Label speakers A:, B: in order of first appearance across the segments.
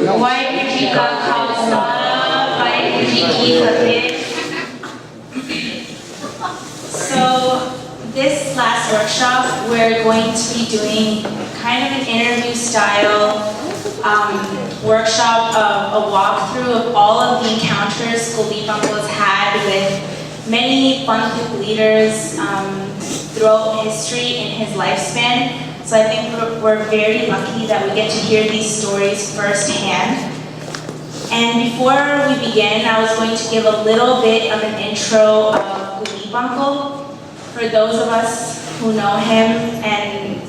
A: So this last workshop, we're going to be doing kind of an interview style workshop of a walkthrough of all of the encounters Kuldeep Uncle has had with many Panth leaders throughout history in his lifespan. So I think we're very lucky that we get to hear these stories firsthand. And before we begin, I was going to give a little bit of an intro of Kuldeep Uncle. For those of us who know him and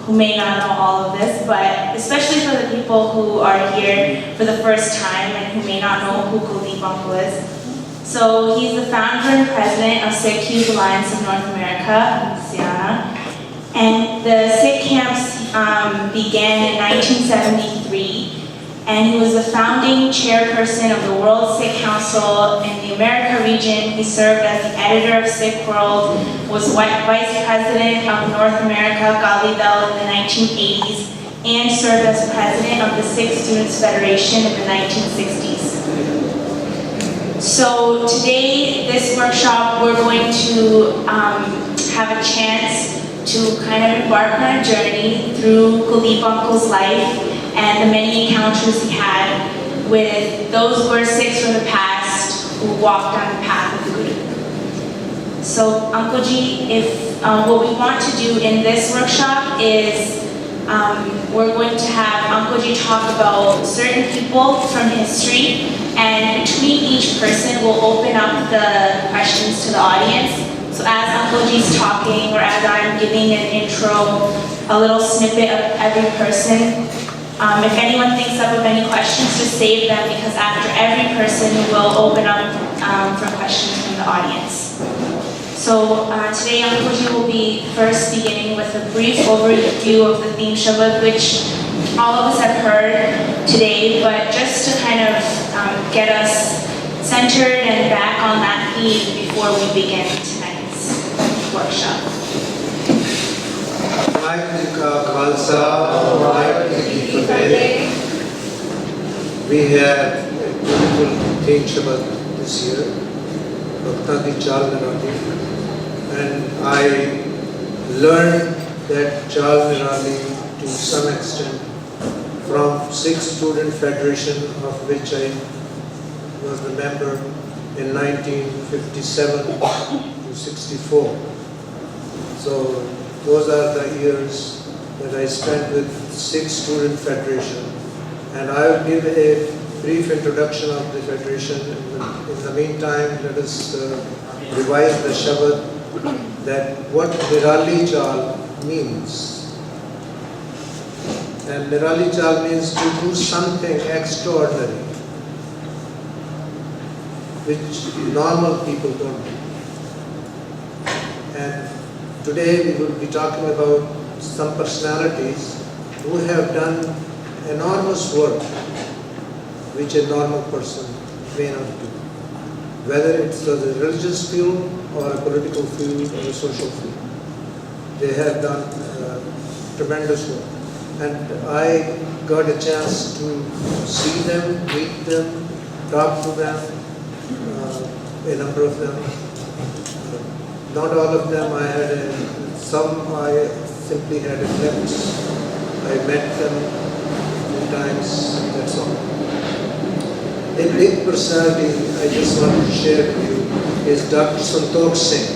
A: who may not know all of this, but especially for the people who are here for the first time and who may not know who Kuldeep Uncle is. So he's the founder and president of Sikh Youth Alliance of North America, SYANA. And the Sikh camps began in 1973, and he was the founding chairperson of the World Sikh Council in the America region. He served as the editor of Sikh World, was vice president of North America, Gali Dal, in the 1980s, and served as president of the Sikh Students Federation in the 1960s. So today, this workshop, we're going to have a chance to kind of embark on a journey through Kuldeep Uncle's life and the many encounters he had with those who were Sikhs from the past who walked on the path of the Guru. So Uncle Ji, if what we want to do in this workshop is we're going to have Uncle Ji talk about certain people from history, and between each person we'll open up the questions to the audience. So as Uncle Ji's talking, or as I'm giving an intro, a little snippet of every person, if anyone thinks up of any questions, just save them, because after every person we'll open up for questions from the audience. So today Uncle Ji will be first beginning with a brief overview of the theme Shabad, which all of us have heard today, but just to kind of get us centered and back on that theme before we begin tonight's workshop.
B: We had a beautiful theme Shabad this year, Bhakta Di Chal Nirali, and I learned that Chal Nirali to some extent from Sikh Student Federation, of which I was the member in 1957 to 64. So those are the years that I spent with Sikh Student Federation. And I will give a brief introduction of the Federation. In the meantime, let us revise the Shabad, that what Nirali Chal means. And Nirali Chal means to do something extraordinary, which normal people don't do. And today we will be talking about some personalities who have done enormous work which a normal person may not do, whether it's a religious field or a political field or a social field. They have done tremendous work. And I got a chance to see them, meet them, talk to them, a number of them. Not all of them. Some I simply had a glimpse. I met them a few times, that's all. A big personality I just want to share with you is Dr. Santokh Singh.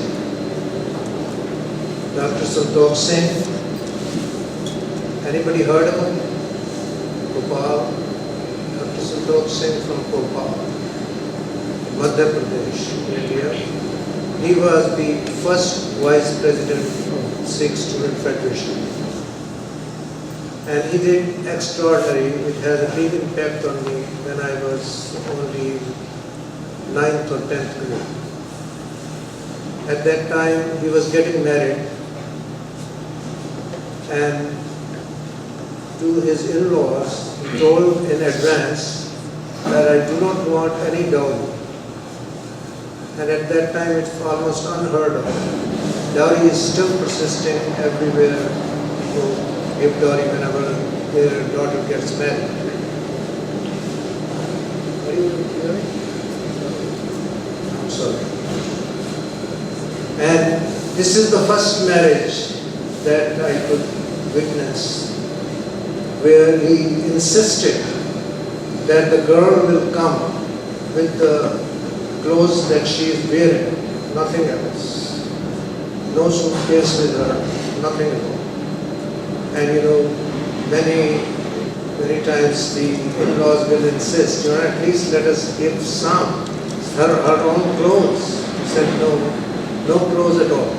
B: Dr. Santokh Singh, anybody heard of him? Bhopal. Dr. Santokh Singh from Bhopal, Madhya Pradesh, India. He was the first vice president of Sikh Student Federation. And he did extraordinary. It had a big impact on me when I was only 9th or 10th grade. At that time, he was getting married, and to his in-laws, he told in advance that I do not want any dowry. And at that time, it's almost unheard of. Dowry is still persisting everywhere. People give dowry whenever their daughter gets married. you hearing? I'm sorry. And this is the first marriage that I could witness, where he insisted that the girl will come with the clothes that she is wearing, nothing else. No suitcase with her, nothing at all. And you know, many times the in-laws will insist, at least let us give some, her own clothes. He said no clothes at all.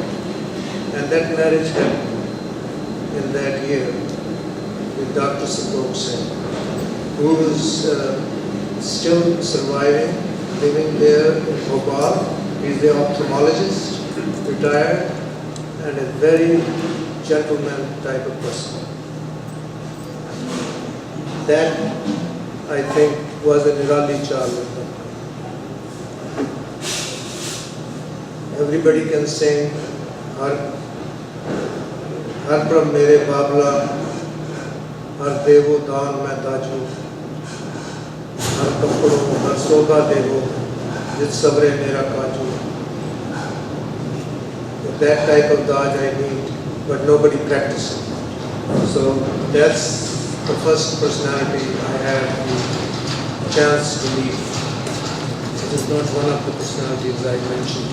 B: And that marriage happened in that year with Dr. Singh, who is still surviving, living there in Bhopal. He's the ophthalmologist, retired, and a very gentleman type of person. That, I think, was a Nirali Chal. Everybody can sing Har Prabh Mere Babla, Har Devo Daan Main Daju, Har Kapro, Har Soga Devo, Jit Sabre Mera Kaju. That type of Daj I need, but nobody practices. So that's the first personality I had the chance to meet. It is not one of the personalities I mentioned.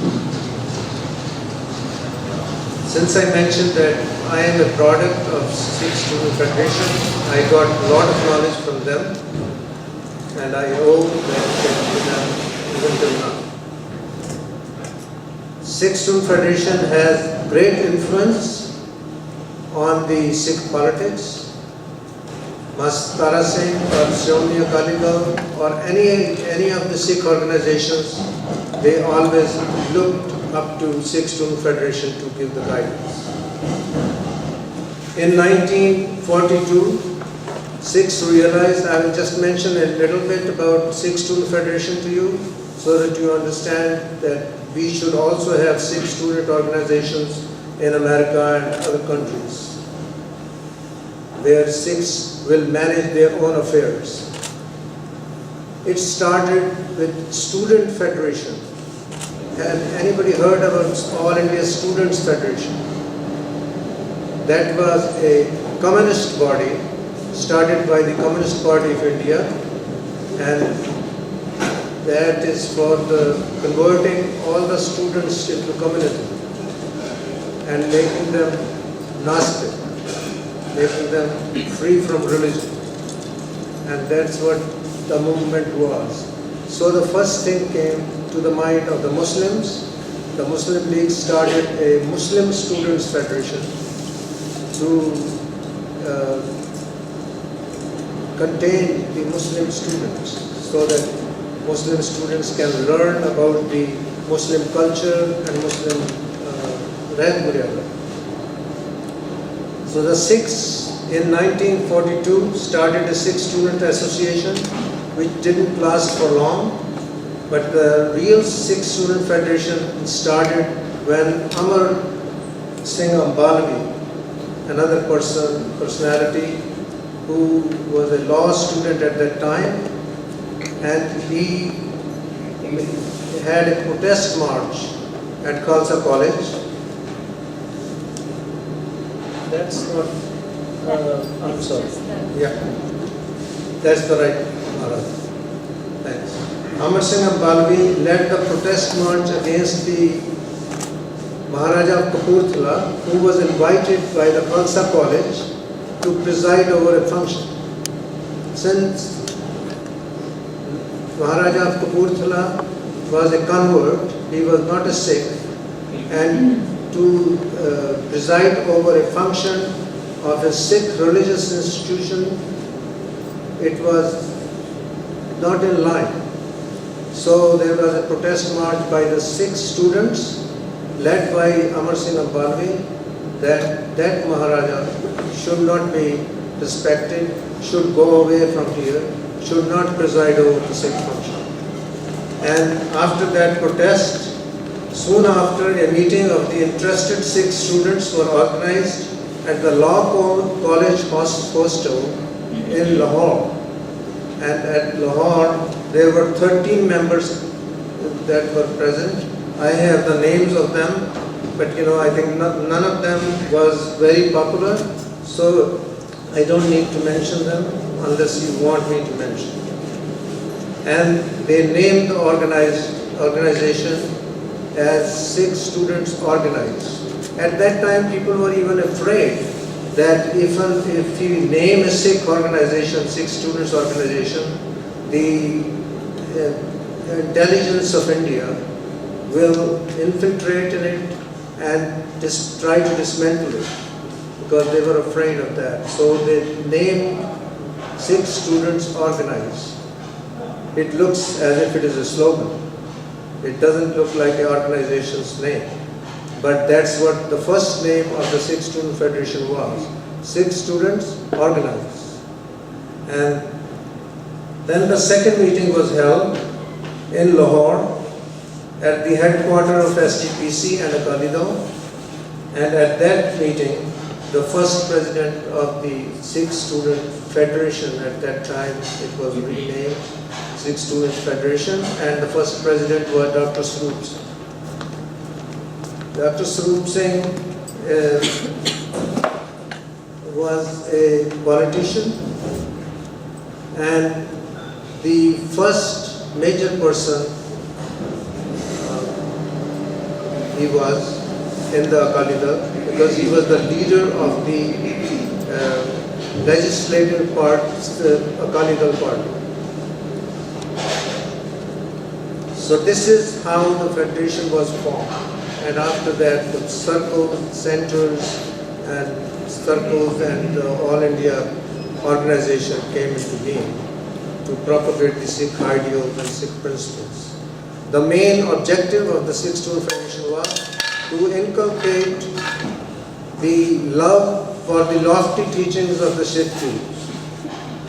B: Since I mentioned that I am a product of Sikh Student Federation, I got a lot of knowledge from them, and I owe that to them even till now. Sikh Student Federation has great influence on the Sikh politics. Tara Singh or Shiromani Akali Dal or any of the Sikh organizations, they always looked up to Sikh Student Federation to give the guidance. In 1942, Sikhs realized, I will just mention a little bit about Sikh Student Federation to you so that you understand that we should also have Sikh student organizations in America and other countries, where Sikhs will manage their own affairs. It started with Student Federation. Have anybody heard about All India Students Federation? That was a communist body started by the Communist Party of India, and that is for the converting all the students into communism and making them Gnostic, making them free from religion. And that's what the movement was. So the first thing came to the mind of the Muslims. The Muslim League started a Muslim Students Federation to contain the Muslim students so that Muslim students can learn about the Muslim culture and Muslim Rag. So the Sikhs in 1942 started a Sikh Student Association, which didn't last for long, but the real Sikh Student Federation started when Amar Singh Ambalavi, another personality who was a law student at that time, and he had a protest march at Khalsa College. That's not, I'm sorry. Yeah, that's the right Maharaj. Thanks. Amar Singh Ambalavi led the protest march against the Maharaja of Kapurthala, who was invited by the Khalsa College to preside over a function. Since Maharaja of Kapurthala was a convert, he was not a Sikh, and to preside over a function of a Sikh religious institution, it was not in line. So there was a protest march by the Sikh students led by Amar Singh Ambalavi that Maharaja should not be respected, should go away from here, should not preside over the Sikh function. And after that protest, soon after, a meeting of the interested Sikh students were organized at the Law College hostel in Lahore. And at Lahore, There were 13 members that were present. I have the names of them, but I think none of them was very popular, so I don't need to mention them unless you want me to mention. And they named the organization as Sikh Students Organized. At that time, people were even afraid that if you name a Sikh organization, Sikh Students Organization, the intelligence of India will infiltrate in it and just try to dismantle it, because they were afraid of that. So they named Sikh Students Organized. It looks as if it is a slogan. It doesn't look like an organization's name. But that's what the first name of the Sikh Student Federation was. Sikh Students Organized. And then the second meeting was held in Lahore at the headquarters of SGPC and Akali Dal. And at that meeting, the first president of the Sikh Student Federation, at that time it was renamed Sikh Student Federation, and the first president was Dr. Swaroop Singh. Dr. Swaroop Singh was a politician, and the first major person he was in the Akali Dal, because he was the leader of the legislative part, the Akali Dal party. So this is how the federation was formed. And after that, the circles, centers, and All India organization came into being to propagate the Sikh ideals and Sikh principles. The main objective of the Sikh Student Federation was to inculcate the love for the lofty teachings of the Sikh faith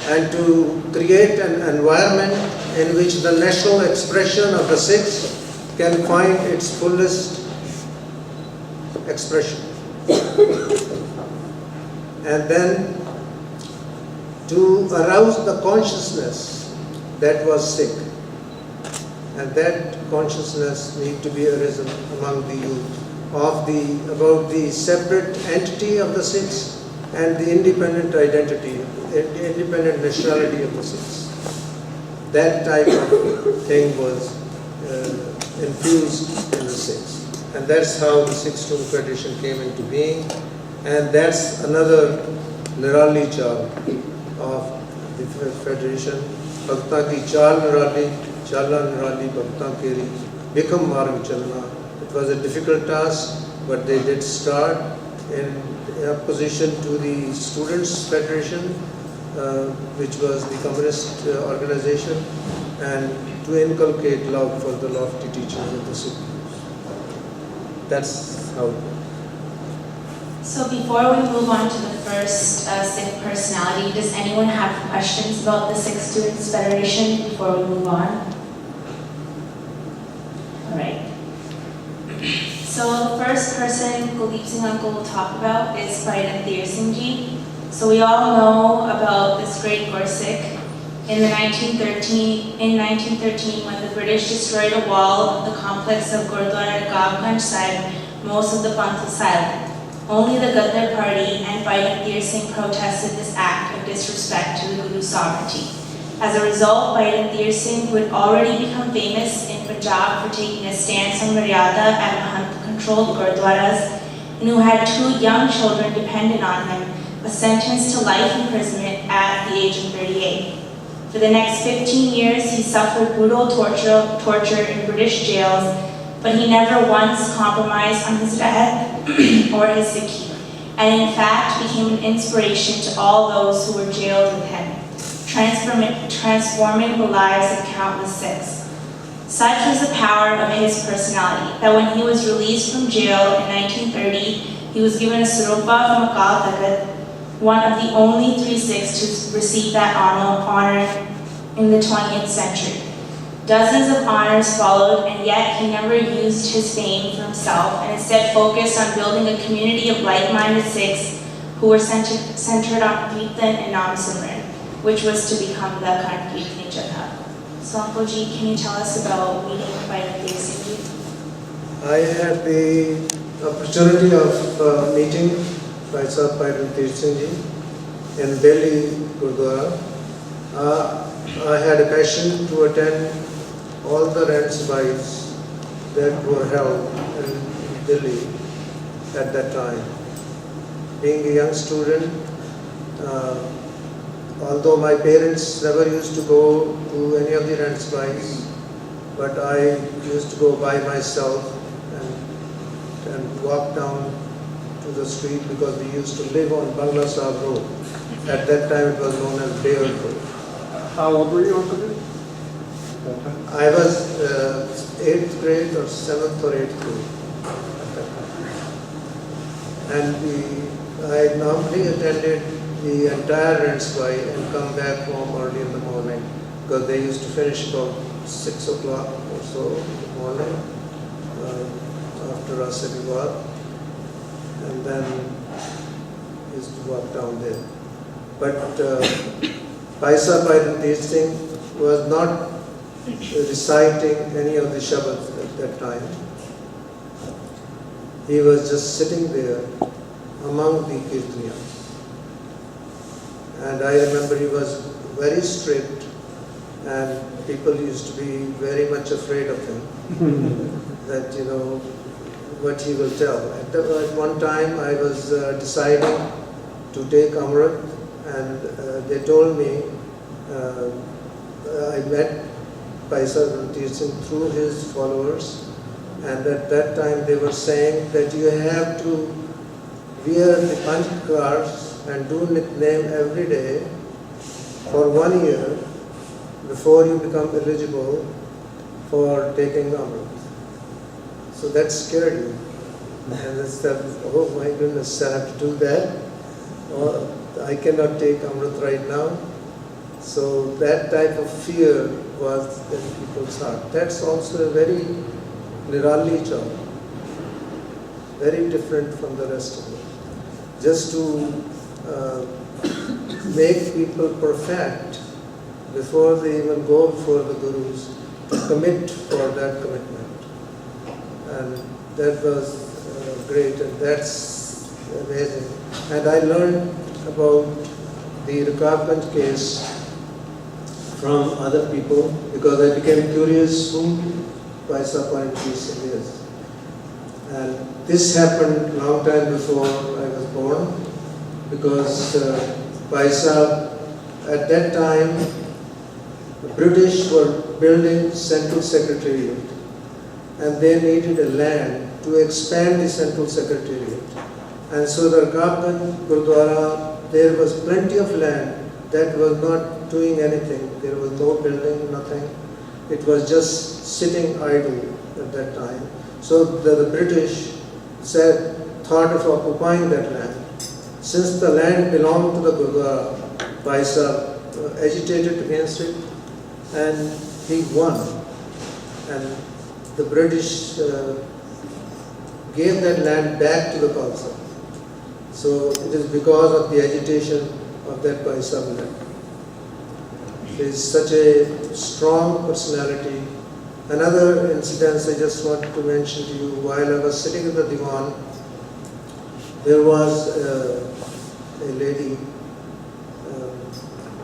B: and to create an environment in which the national expression of the Sikhs can find its fullest expression. And then to arouse the consciousness that was Sikh. And that consciousness need to be arisen among the youth about the separate entity of the Sikhs and the independent identity, the independent nationality of the Sikhs. That type of thing was infused in the Sikhs. And that's how the Sikh Student Federation came into being. And that's another Nirali Chal of the Federation. Bhakta ki Chal Nirali, Chala Nirali, Bhakta Keri, Bikam Marg Chalna. It was a difficult task, but they did start in opposition to the Students Federation, which was the communist organization, and to inculcate love for the lofty teachings of the Sikh. That's how it went.
A: So before we move on to the first Sikh personality, does anyone have questions about the Sikh Students Federation before we move on? All right. So the first person Kuldeep Singh Uncle will talk about is Panth Singh Ji. So we all know about this great Gursikh. In 1913, when the British destroyed a wall of the complex of Gurdwara Gavganj Sahib, most of the Panth was silent. Only the Gadar party and Panth Singh protested this act of disrespect to the Guru's sovereignty. As a result, Panth Singh, who had already become famous in Punjab for taking a stance on Maryada at Mahant-controlled Gurdwaras, and who had 2 young children dependent on him, was sentenced to life imprisonment at the age of 38. For the next 15 years, he suffered brutal torture in British jails, but he never once compromised on his death or his Sikhi, and in fact became an inspiration to all those who were jailed with him, transforming the lives of countless Sikhs. Such was the power of his personality that when he was released from jail in 1930, he was given a Sarupa from Akal Takat, one of the only 3 Sikhs to receive that honor in the 20th century. Dozens of honors followed, and yet he never used his fame for himself and instead focused on building a community of like-minded Sikhs who were centered on Kirtan and Nam Simran, which was to become the Kirtan Jatha. So Uncle G, can you tell us about meeting Panth Singh?
B: I had the opportunity of meeting Panth Singh ji in Delhi Gurdwara. I had a passion to attend all the rant-sabais that were held in Delhi at that time. Being a young student, although my parents never used to go to any of the rant-sabais, but I used to go by myself and walk down to the street because we used to live on Bangla Sahib Road. At that time it was known as Bayer Road.
C: How old were you, Uncle?
B: I was 8th grade or 7th or 8th grade at that time. And I normally attended the entire rant-sabai and come back home early in the morning because they used to finish about 6 o'clock or so in the morning after Asr Wad, and then used to walk down there. But Paisa Panth Singh was not reciting any of the Shabads at that time. He was just sitting there among the Kirtaniyas. And I remember he was very strict and people used to be very much afraid of him. That, you know, what he will tell. At one time I was deciding to take Amrit, and they told me, I met Paisa Panth Singh through his followers, and at that time they were saying that you have to wear the Panch cards and do Nitnem every day for 1 year before you become eligible for taking Amrit. So that scared you. And I said, oh my goodness, I have to do that. Oh, I cannot take Amrit right now. So that type of fear was in people's heart. That's also a very nirali job, very different from the rest of it. Just to make people perfect before they even go before the gurus, to commit for that commitment. And that was great, and that's amazing. And I learned about the Rakabganj case from other people because I became curious who Paisa Panth Singh is. And this happened long time before I was born because Paisa, at that time, the British were building Central Secretariat and they needed a land to expand the Central Secretariat. And so the Rakabganj Gurdwara, there was plenty of land that was not doing anything. There was no building, nothing. It was just sitting idle at that time. So the British thought of occupying that land. Since the land belonged to the Gurdwara, Paisa agitated against it and he won. And the British gave that land back to the Khalsa. So it is because of the agitation of that Paisa land. He is such a strong personality. Another incident I just want to mention to you, while I was sitting in the divan, there was a lady,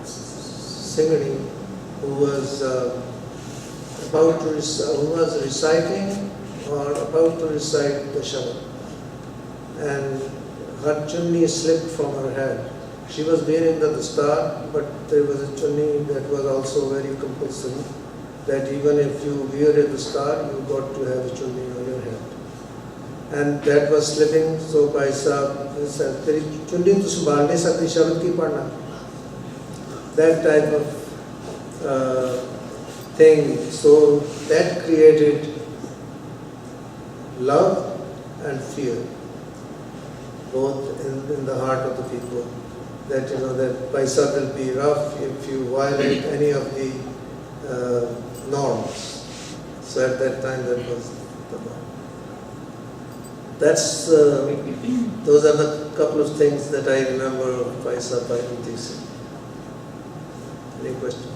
B: Singh, who was reciting or about to recite the Shabad, and her chunni slipped from her head. She was wearing the dastar, but there was a chunni that was also very compulsory, that even if you wear a dastar, you got to have a chunni on your head. And that was slipping, so Paisa said, "Teri chunni to subhan nahi sakti, Shabad ki padna." That type of thing. So that created love and fear, both in the heart of the people. That that Paisa will be rough if you violate any of the norms. So at that time that was the law. That's those are the couple of things that I remember of Paisa Panth Singh. Any questions?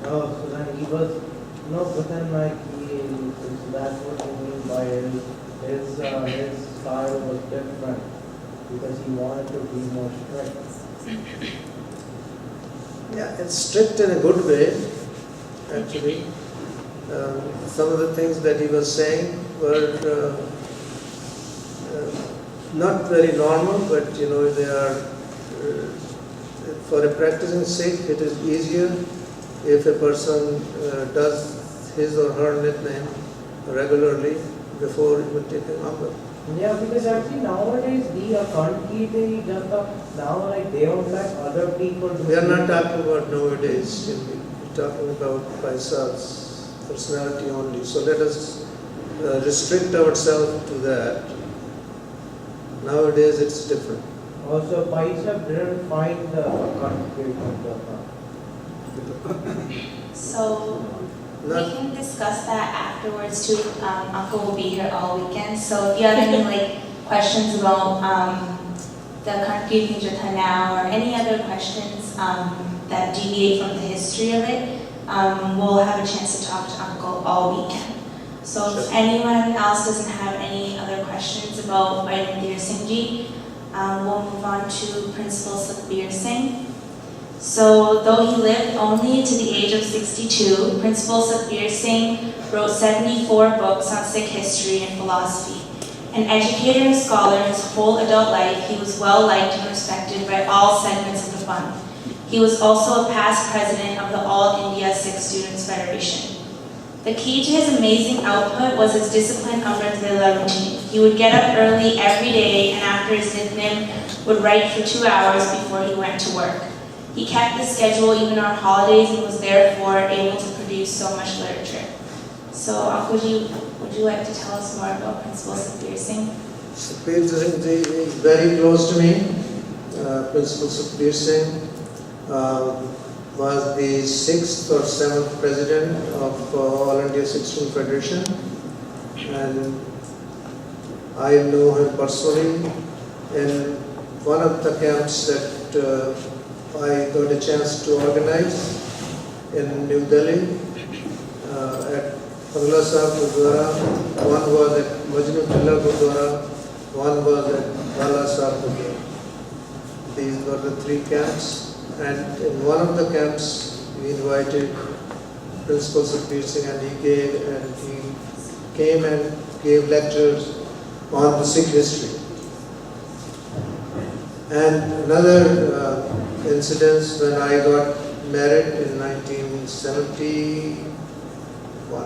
D: So then he was, but then like so that's what you mean by his style was different because he wanted to be more strict.
B: Yeah, it's strict in a good way, actually. Some of the things that he was saying were not very normal, but they are, for a practicing Sikh, it is easier if a person does his or her nickname regularly before even taking Amrit.
D: Yeah, because actually nowadays the Kantki Janta, now like they don't let other people do.
B: We are not talking about nowadays, we're talking about Faisal's personality only. So let us restrict ourselves to that. Nowadays it's different.
D: Also, Paisa didn't find the Kantki Janta.
A: So we can discuss that afterwards too. Uncle will be here all weekend. So if you have any questions about the Karnataka Nijatha now or any other questions that deviate from the history of it, we'll have a chance to talk to Uncle all weekend. So if anyone else doesn't have any other questions about Vaidyanthir Singh Ji, we'll move on to Principal Sukhbir Singh. So, though he lived only to the age of 62, Principal Sukhbir Singh wrote 74 books on Sikh history and philosophy. An educator and scholar his whole adult life, he was well liked and respected by all segments of the Panth. He was also a past president of the All India Sikh Students Federation. The key to his amazing output was his disciplined Amrit Vela routine. He would get up early every day and after his nitnem would write for 2 hours before he went to work. He kept the schedule even on holidays and was therefore able to produce so much literature. So, Uncle Ji, would you like to tell us more about Principal Sukhbir Singh?
B: Sukhbir Singh is very close to me. Principal Sukhbir Singh was the 6th or 7th president of All India Sikh Student Federation, and I know him personally. In one of the camps that I got a chance to organize in New Delhi at Bangla Sahib Gurdwara. One was at Majnu Tilla Gurdwara, one was at Bala Sahib Gurdwara. These were the 3 camps, and in one of the camps we invited Principal Sukhbir Singh, and he came and gave lectures on the Sikh history. And another incidents when I got married in 1971.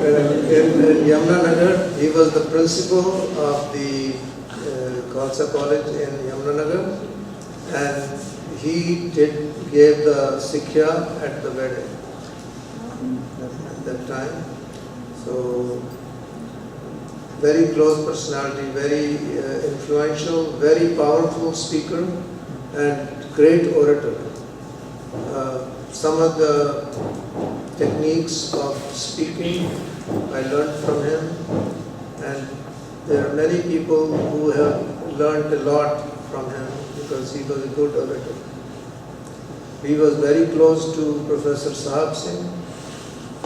B: In Yamunanagar, he was the principal of the Khalsa College in Yamunanagar, and he gave the Sikhya at the wedding at that time. So, very close personality, very influential, very powerful speaker, and great orator. Some of the techniques of speaking I learned from him, and there are many people who have learned a lot from him because he was a good orator. He was very close to Professor Sahab Singh,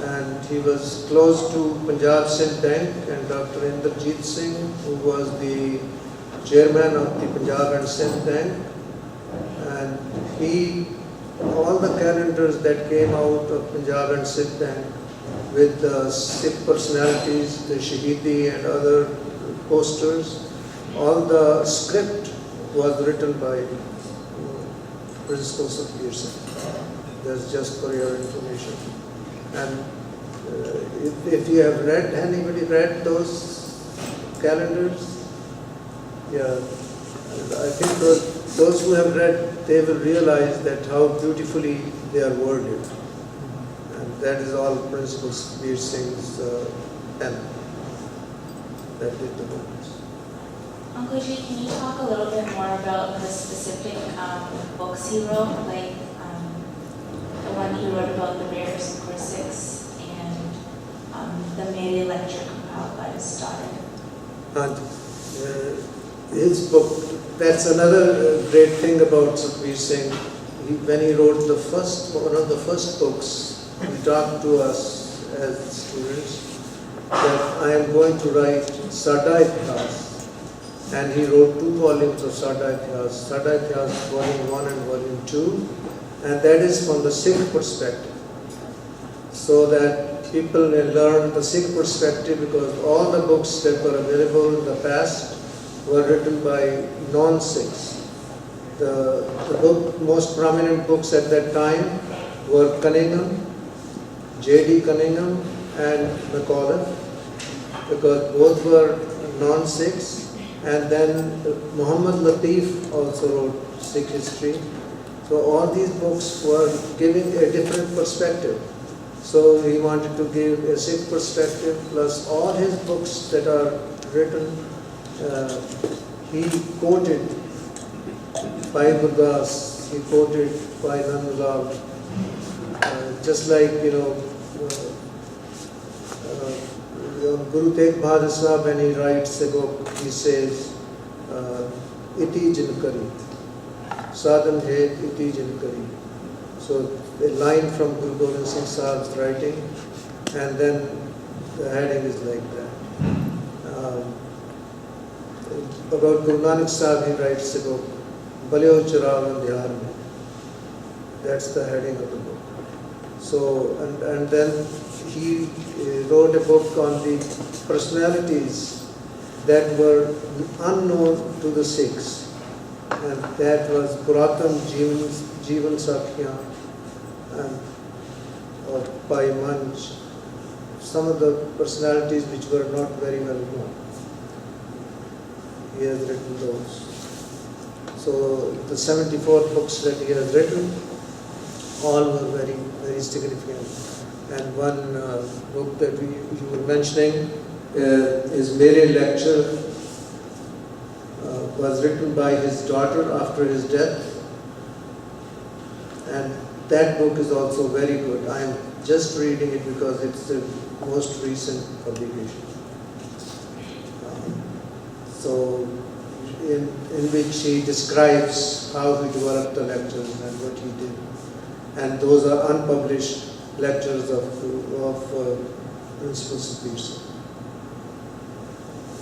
B: and he was close to Punjab Sindh Bank and Dr. Inderjeet Singh, who was the chairman of the Punjab and Sindh Bank. And all the calendars that came out of Punjab and Sindh Bank with the Sikh personalities, the Shahidi and other posters, all the script was written by Principal Sukhbir Singh. That's just for your information. And if you have read, anybody read those calendars? Yeah, I think those who have read, they will realize that how beautifully they are worded. And that is all Principal Sukhbir Singh's pen that did the books.
A: Uncle Ji, can you talk a little bit more about the specific books he wrote, like the one he wrote about the bears in Course 6 and the Mary lecture compiled by his daughter?
B: And his book, that's another great thing about Sukhbir Singh. When he wrote one of the first books, he talked to us as students that I am going to write Sada Itihas. And he wrote 2 volumes of Sada Itihas. Sada Itihas volume 1 and volume 2. And that is from the Sikh perspective. So that people may learn the Sikh perspective, because all the books that were available in the past were written by non-Sikhs. The most prominent books at that time were Cunningham, J.D. Cunningham and Macaulay, because both were non-Sikhs. And then Muhammad Latif also wrote Sikh history. So all these books were giving a different perspective. So he wanted to give a Sikh perspective, plus all his books that are written, he quoted by Gurdas, he quoted by Nandlal, just like, Guru Tegh Bahadur Sahib, when he writes a book, he says, Iti Jinkari, Sadhan Hai Iti Jinkari. So a line from Guru Gobind Singh Sahab's writing, and then the heading is like that. About Guru Nanak Sahib, he writes a book, Baleo Chirav Dhyar Mein. That's the heading of the book. So, and then he wrote a book on the personalities that were unknown to the Sikhs, and that was Puratam Jivan Sakya or Pai Manch, some of the personalities which were not very well known. He has written those. So the 74 books that he has written, all were very, very significant. And one book that you were mentioning is Mere Lecture, was written by his daughter after his death. And that book is also very good. I am just reading it because it's the most recent publication. So in which he describes how he developed the lectures and what he did. And those are unpublished lectures of Principal Sukhbir Singh.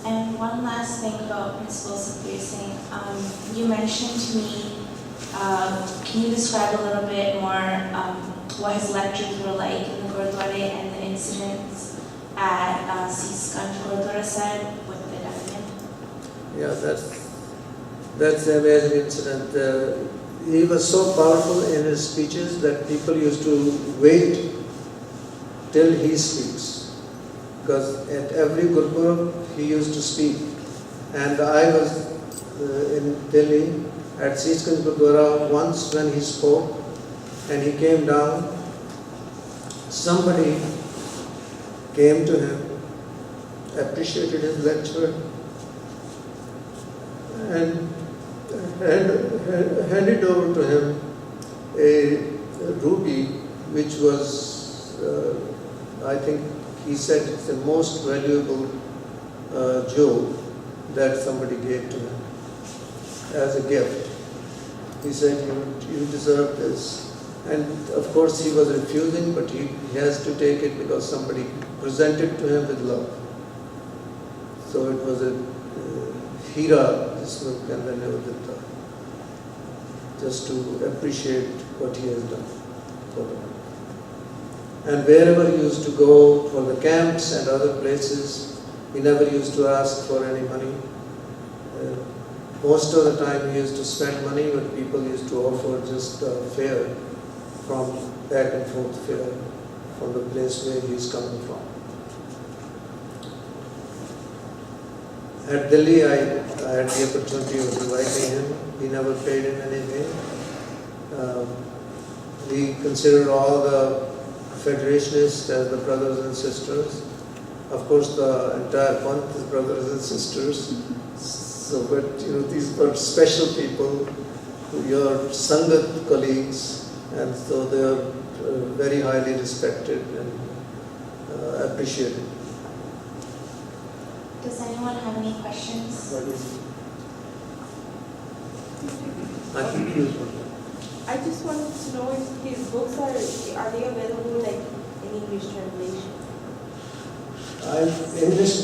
A: And one last thing about Principal Sukhbir Singh. You mentioned to me, can you describe a little bit more what his lectures were like in the Gurdwara and the incidents at Sisganj Gurdwara said with the deafening?
B: Yeah, that's an amazing incident. He was so powerful in his speeches that people used to wait till he speaks, because at every Gurpurab he used to speak. And I was in Delhi at Sisganj Gurdwara once when he spoke, and he came down. Somebody came to him, appreciated his lecture, and handed over to him a ruby, which was, I think he said it's the most valuable jewel that somebody gave to him as a gift. He said, you deserve this. And of course he was refusing, but he has to take it because somebody presented to him with love. So it was a Hira, just to appreciate what he has done for them. And wherever he used to go for the camps and other places, he never used to ask for any money. Most of the time he used to spend money, but people used to offer just fare from back and forth fare from the place where he is coming from. At Delhi, I had the opportunity of inviting him. He never paid in anything. We considered all the Federationists as the brothers and sisters. Of course, the entire Panth is brothers and sisters. So, but these were special people, your Sangat colleagues, and so they are very highly respected and appreciated.
A: Does anyone have any questions?
B: I think
E: I just wanted to know if his books are they available like in English translation?
B: English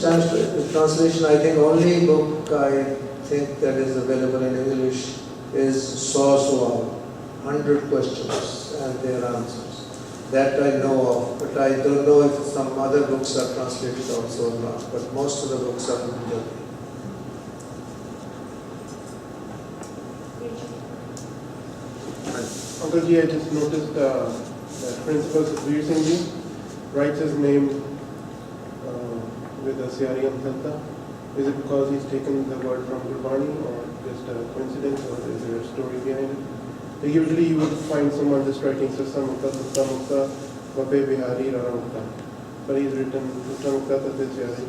B: translation, I think only book I think that is available in English is Sawal, 100 questions and their answers. That I know of, but I don't know if some other books are translated also or not, but most of the books are in Punjabi.
C: Uncle Ji, I just noticed that Principal Sukhbir Singh Ji writes his name with a Syarian Tanta. Is it because he's taken the word from Gurbani or just a coincidence, or is there a story behind it? Like usually you would find someone just writing Sasamukta, Sasamukta, Vape Bihari, Raramukta. But he's written Sasamukta, Tate Syari.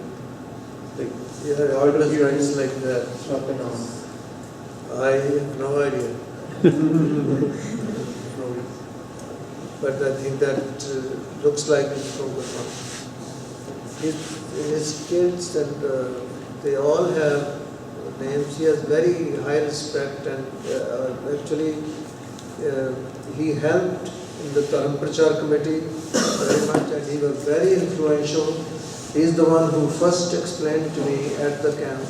C: Like,
B: Yeah, all the writes like that.
C: Swatanam.
B: I have no idea, but I think that looks like it's from Gurmat. His kids and they all have names. He has very high respect, and actually he helped in the Dharam Prachar committee very much, and he was very influential. He is the one who first explained to me at the camp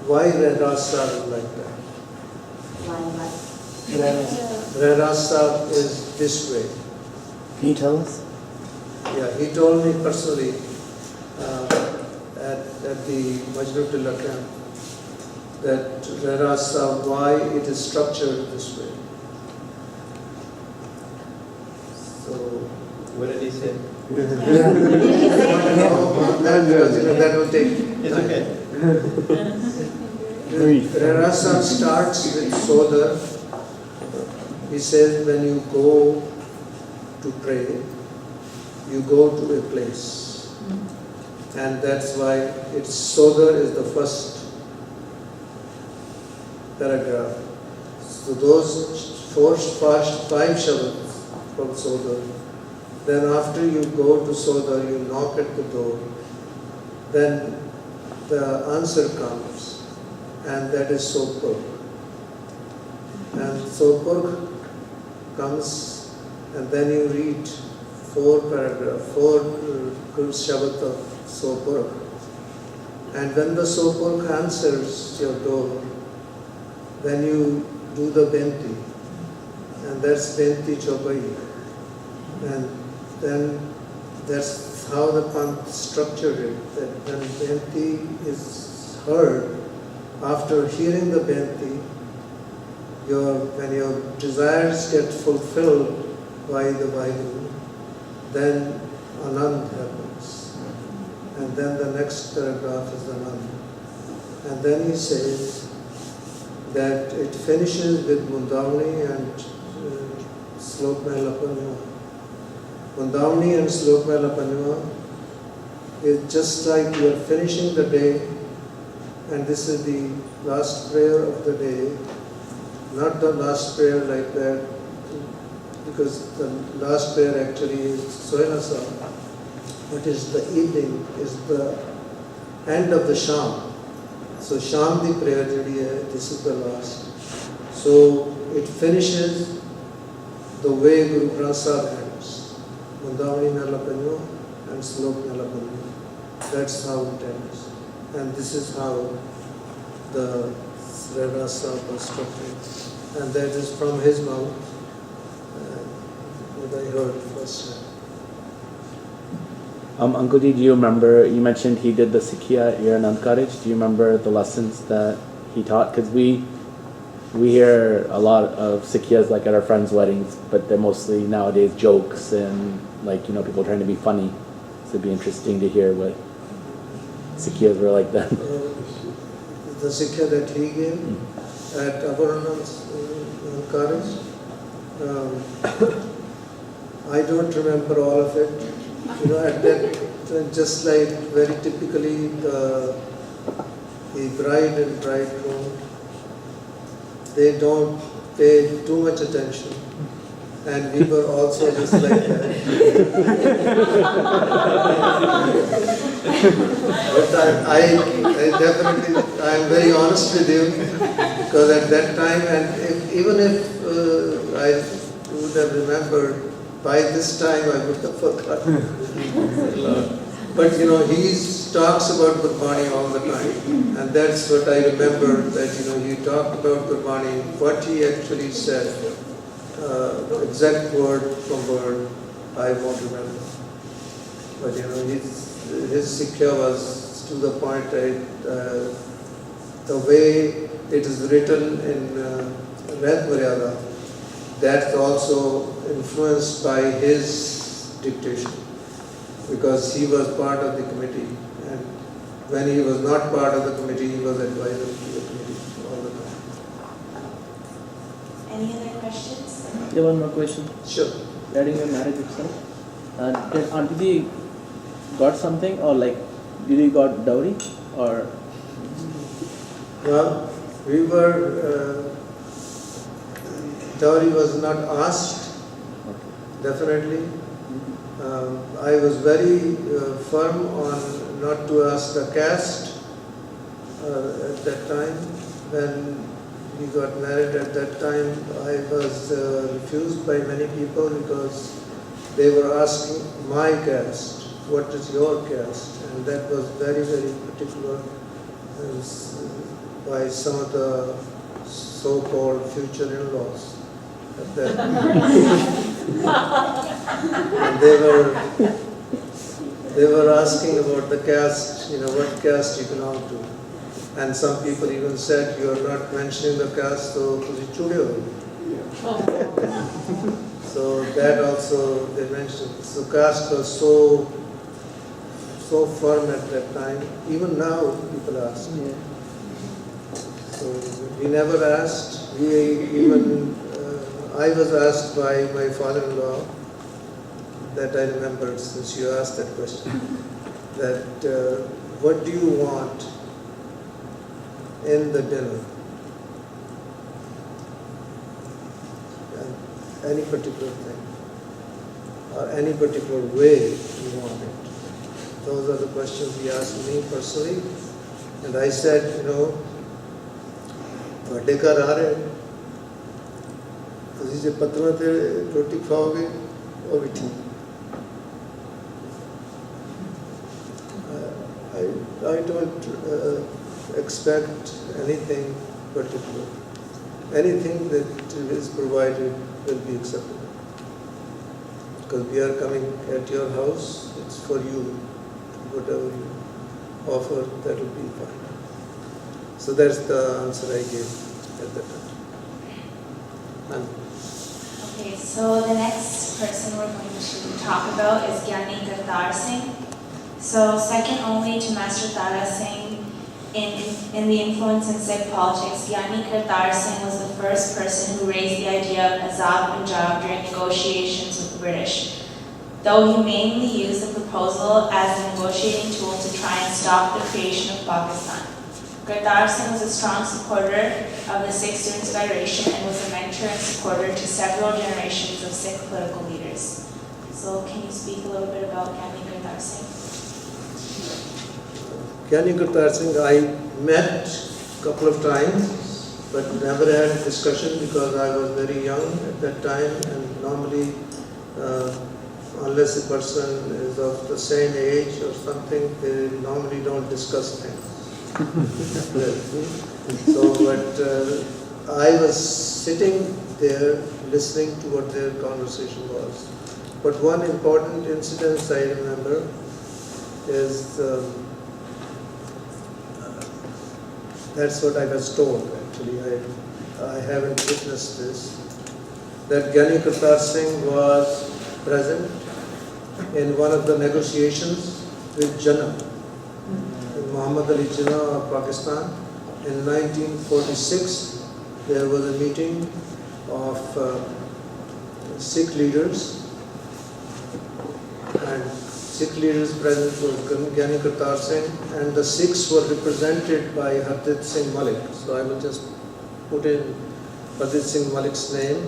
B: why Red Rasa is like that. Red Rasa is this way.
F: Can you tell us?
B: Yeah, he told me personally at the Majnutullah camp that Red Rasa, why it is structured this way. So,
G: What did he say?
B: that will take
G: It's
B: time.
G: okay.
B: Rasa starts with Sodar. He says when you go to pray, you go to a place. And that's why it's Sodar is the first paragraph. So those first five Shabads from Sodar. Then after you go to Sodar, you knock at the door. Then the answer comes, and that is Sopur. And Sopur comes, and then you read four Shabbat of Sopur. And when the Sopur answers your door, then you do the Benti, and that's Benti Chopai. And then that's how the Panth structured it, that when Benti is heard, after hearing the Benti, when your desires get fulfilled by the Bible, then Anand happens. And then the next paragraph is Anand. And then he says that it finishes with Mundavani and Slok Mein Lapanwa. Mundavani and Slok Mein Lapanwa is just like you are finishing the day, and this is the last prayer of the day. Not the last prayer like that, because the last prayer actually is SYANA, but is the evening, is the end of the Sham. So Sham the prayer, this is the last. So it finishes the way Guru Granth Sahib ends. Mundavani Nala Panyo and Slok Nala Panyo. That's how it ends. And this is how the Reda Sahib was structured. And that is from his mouth that I heard first time.
F: Uncle D, do you remember, you mentioned he did the Sikhiya here in Ankaraj. Do you remember the lessons that he taught? Because we hear a lot of Sikhiyas like at our friends' weddings, but they're mostly nowadays jokes and people trying to be funny. So it'd be interesting to hear what Sikhiyas were like then.
B: The Sikhiya that he gave at Abaranam's Ankaraj, I don't remember all of it. At that, just like very typically the bride and bridegroom, they don't pay too much attention. and we were also just like that. But I definitely, I am very honest with you, because at that time, and even if I would have remembered, by this time I would have forgotten. But he talks about Gurbani all the time, and that's what I remember, that he talked about Gurbani, what he actually said, exact word from word, I won't remember. But his Sikhya was to the point that the way it is written in Red Maryada, that's also influenced by his dictation, because he was part of the committee, and when he was not part of the committee, he was advisor to the committee all the time.
A: Any other questions?
H: Yeah, one more question.
B: Sure.
H: Regarding your marriage itself, did Auntie got something, or like did he got dowry, or?
B: Well, we were, dowry was not asked, definitely. I was very firm on not to ask the caste at that time. When we got married at that time, I was refused by many people because they were asking my caste, what is your caste? And that was very, very particular by some of the so-called future in-laws at that time. And they were asking about the caste, what caste you belong to. And some people even said, you are not mentioning the caste, so ਤੁਸੀਂ ਚੂੜੇ ਹੋ. So that also they mentioned. So caste was so firm at that time. Even now people ask.
H: Yeah.
B: So we never asked. I was asked by my father-in-law, that I remembered since you asked that question, that what do you want in the dinner? Any particular thing, or any particular way you want it. Those are the questions he asked me personally, and I said, ਤੁਹਾਡੇ ਘਰ ਆ ਰਹੇ ਤੁਸੀਂ ਜੇ ਪੱਤਰਾਂ ਤੇ ਰੋਟੀ ਖਾਓਗੇ ਉਹ ਵੀ ਠੀਕ. I don't expect anything particular. Anything that is provided will be acceptable. Because we are coming at your house, it's for you. Whatever you offer, that will be fine. So that's the answer I gave at that time.
A: Okay, so the next person we're going to talk about is Gyani Kartar Singh. So second only to Master Tara Singh in the influence in Sikh politics, Gyani Kartar Singh was the first person who raised the idea of Azad Punjab during negotiations with the British. Though he mainly used the proposal as a negotiating tool to try and stop the creation of Pakistan. Kartar Singh was a strong supporter of the Sikh Students Federation and was a mentor and supporter to several generations of Sikh political leaders. So can you speak a little bit about Gyani Kartar Singh?
B: Gyani Kartar Singh, I met a couple of times, but never had a discussion because I was very young at that time, and normally, unless a person is of the same age or something, they normally don't discuss things. So, but I was sitting there listening to what their conversation was. But one important incident I remember is, that's what I was told actually, I haven't witnessed this, that Gyani Kartar Singh was present in one of the negotiations with Jinnah, Muhammad Ali Jinnah of Pakistan. In 1946, there was a meeting of Sikh leaders, and Sikh leaders present was Gyani Kartar Singh, and the Sikhs were represented by Hardeep Singh Malik. So I will just put in Hardeep Singh Malik's name.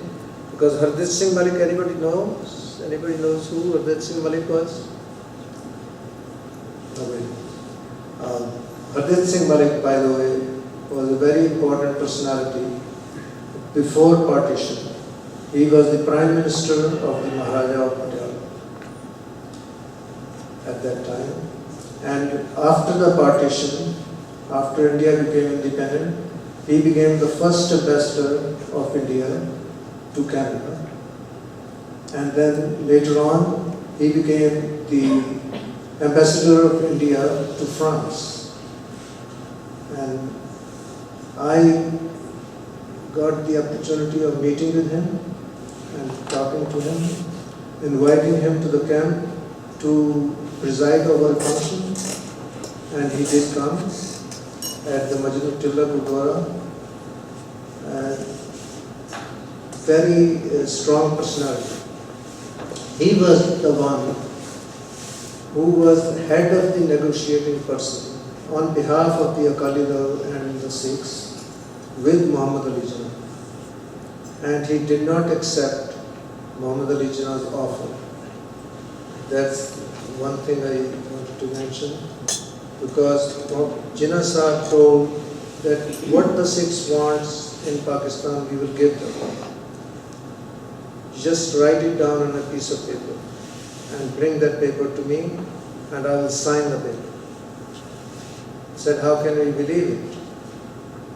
B: Because Hardit Singh Malik, anybody knows? Anybody knows who Hardit Singh Malik was? Nobody. Hardit Singh Malik, by the way, was a very important personality before partition. He was the Prime Minister of the Maharaja of Patiala at that time. And after the partition, after India became independent, he became the first ambassador of India to Canada. And then later on, he became the ambassador of India to France. And I got the opportunity of meeting with him and talking to him, inviting him to the camp to preside over a function, and he did come at the Majnu Tilla Gurdwara. And very strong personality. He was the one who was the head of the negotiating person on behalf of the Akali Dal and the Sikhs with Muhammad Ali Jinnah. And he did not accept Muhammad Ali Jinnah's offer. That's one thing I wanted to mention, because Jinnah Sahib told that what the Sikhs wants in Pakistan, we will give them. Just write it down on a piece of paper and bring that paper to me, and I will sign the paper. He said, how can we believe it?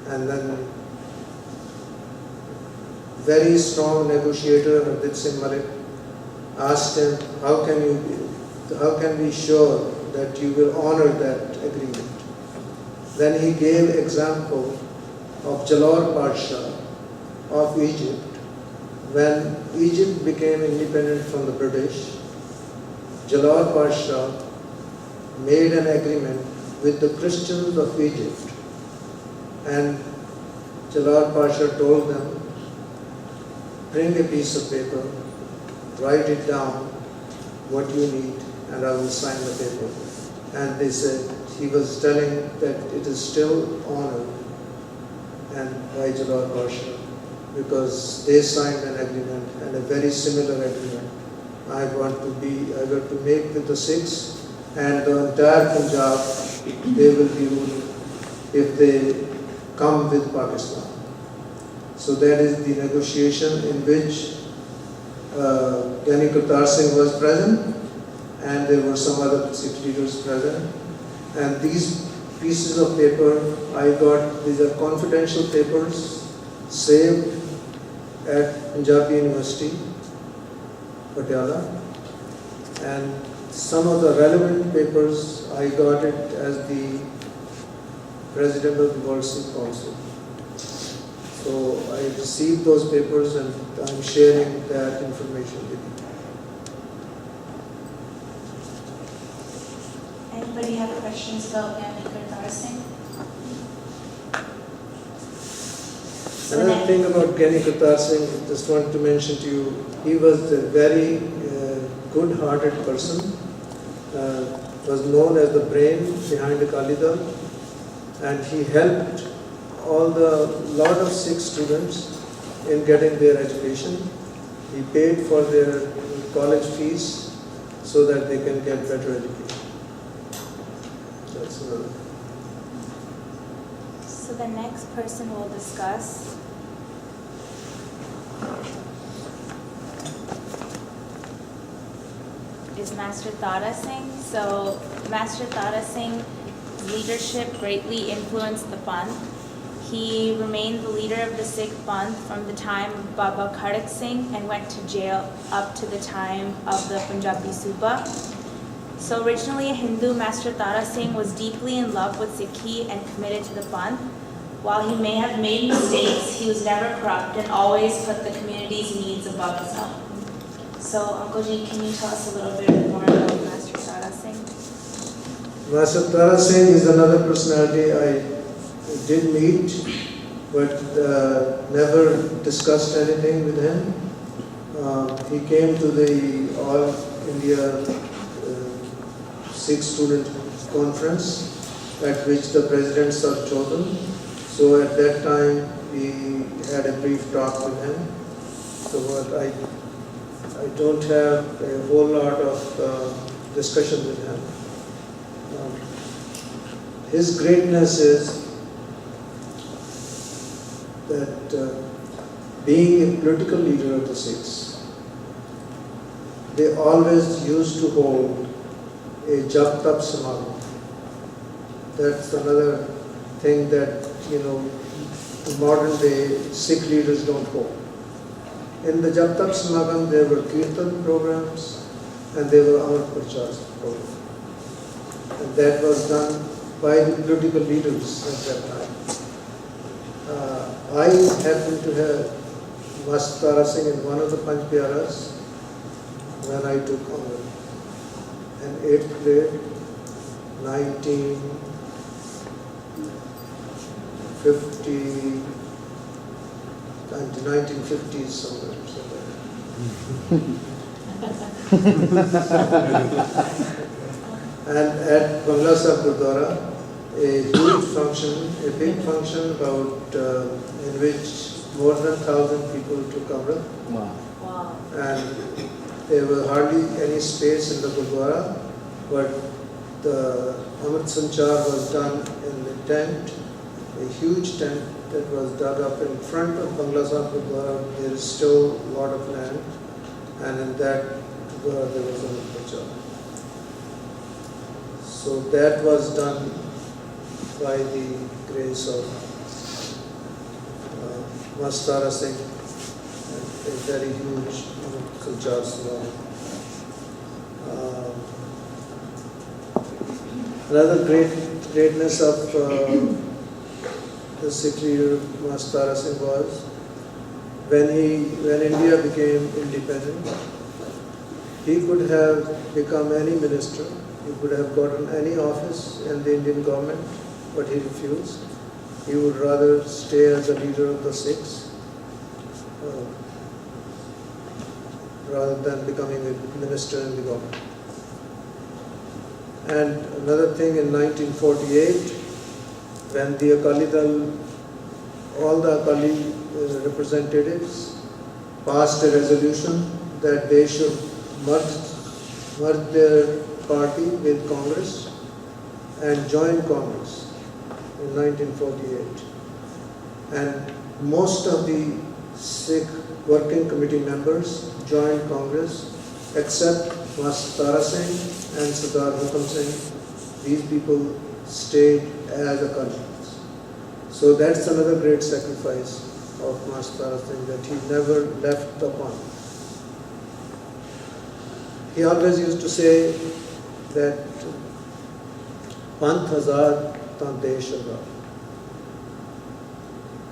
B: And then very strong negotiator Hardit Singh Malik asked him, how can we be sure that you will honor that agreement? Then he gave example of Jalor Pasha of Egypt. When Egypt became independent from the British, Jalor Pasha made an agreement with the Christians of Egypt, and Jalor Pasha told them, bring a piece of paper, write it down, what you need, and I will sign the paper. And they said, he was telling that it is still honored and by Jalor Pasha, because they signed an agreement, and a very similar agreement I got to make with the Sikhs, and the entire Punjab they will be ruling if they come with Pakistan. So that is the negotiation in which Gyani Kartar Singh was present, and there were some other Sikh leaders present. And these pieces of paper I got, these are confidential papers saved at Punjabi University, Patiala, and some of the relevant papers I got it as the President of the World Sikh Council. So I received those papers and I'm sharing that information with you.
A: Anybody have questions about Gyani Kartar Singh?
B: Another thing about Gyani Kartar Singh, just want to mention to you, he was a very good-hearted person, was known as the brain behind Akali Dal, and he helped lot of Sikh students in getting their education. He paid for their college fees so that they can get better education. That's another.
A: So the next person we'll discuss is Master Tara Singh. So Master Tara Singh's leadership greatly influenced the Panth. He remained the leader of the Sikh Panth from the time of Baba Khadak Singh and went to jail up to the time of the Punjabi Suba. So originally a Hindu, Master Tara Singh was deeply in love with Sikhi and committed to the Panth. While he may have made mistakes, he was never corrupt and always put the community's needs above his own. So Uncle Ji, can you tell us a little bit more about Master Tara Singh?
B: Master Tara Singh is another personality I did meet, but never discussed anything with him. He came to the All India Sikh Student Conference, at which the presidents are chosen. So at that time, we had a brief talk with him, So what I don't have a whole lot of discussion with him. His greatness is that being a political leader of the Sikhs, they always used to hold a Jap Tap Samagam. That's another thing that, the modern day Sikh leaders don't hold. In the Jap Tap Samagam, there were Kirtan programs and there were Amrit Prachar programs. And that was done by the political leaders at that time. I happened to have Mastara Singh in one of the Panch Pyaras when I took Amrit. In 8th grade, 1950s somewhere. And at Bangla Sahib Gurdwara, a huge function, a big function in which more than 1,000 people took Amrit.
F: Wow.
A: Wow.
B: And there was hardly any space in the Gurdwara, but the Amrit Sanchar was done in the tent, a huge tent that was dug up in front of Bangla Sahib Gurdwara. There is still a lot of land, and in that Gurdwara there was Amrit Sanchar. So that was done by the grace of Mastara Singh, a very huge Sanchar Samagam. Another greatness of the Sikh leader Mastara Singh was when India became independent, he could have become any minister, he could have gotten any office in the Indian government, but he refused. He would rather stay as a leader of the Sikhs rather than becoming a minister in the government. And another thing, in 1948, when the Akali Dal, all the Akali representatives passed a resolution that they should merge their party with Congress and join Congress in 1948. And most of the Sikh working committee members joined Congress except Mastara Singh and Sardar Hukam Singh. These people stayed as Akalis. So that's another great sacrifice of Mastara Singh, that he never left the Panth. He always used to say that Panth Azad ta Desh Azad.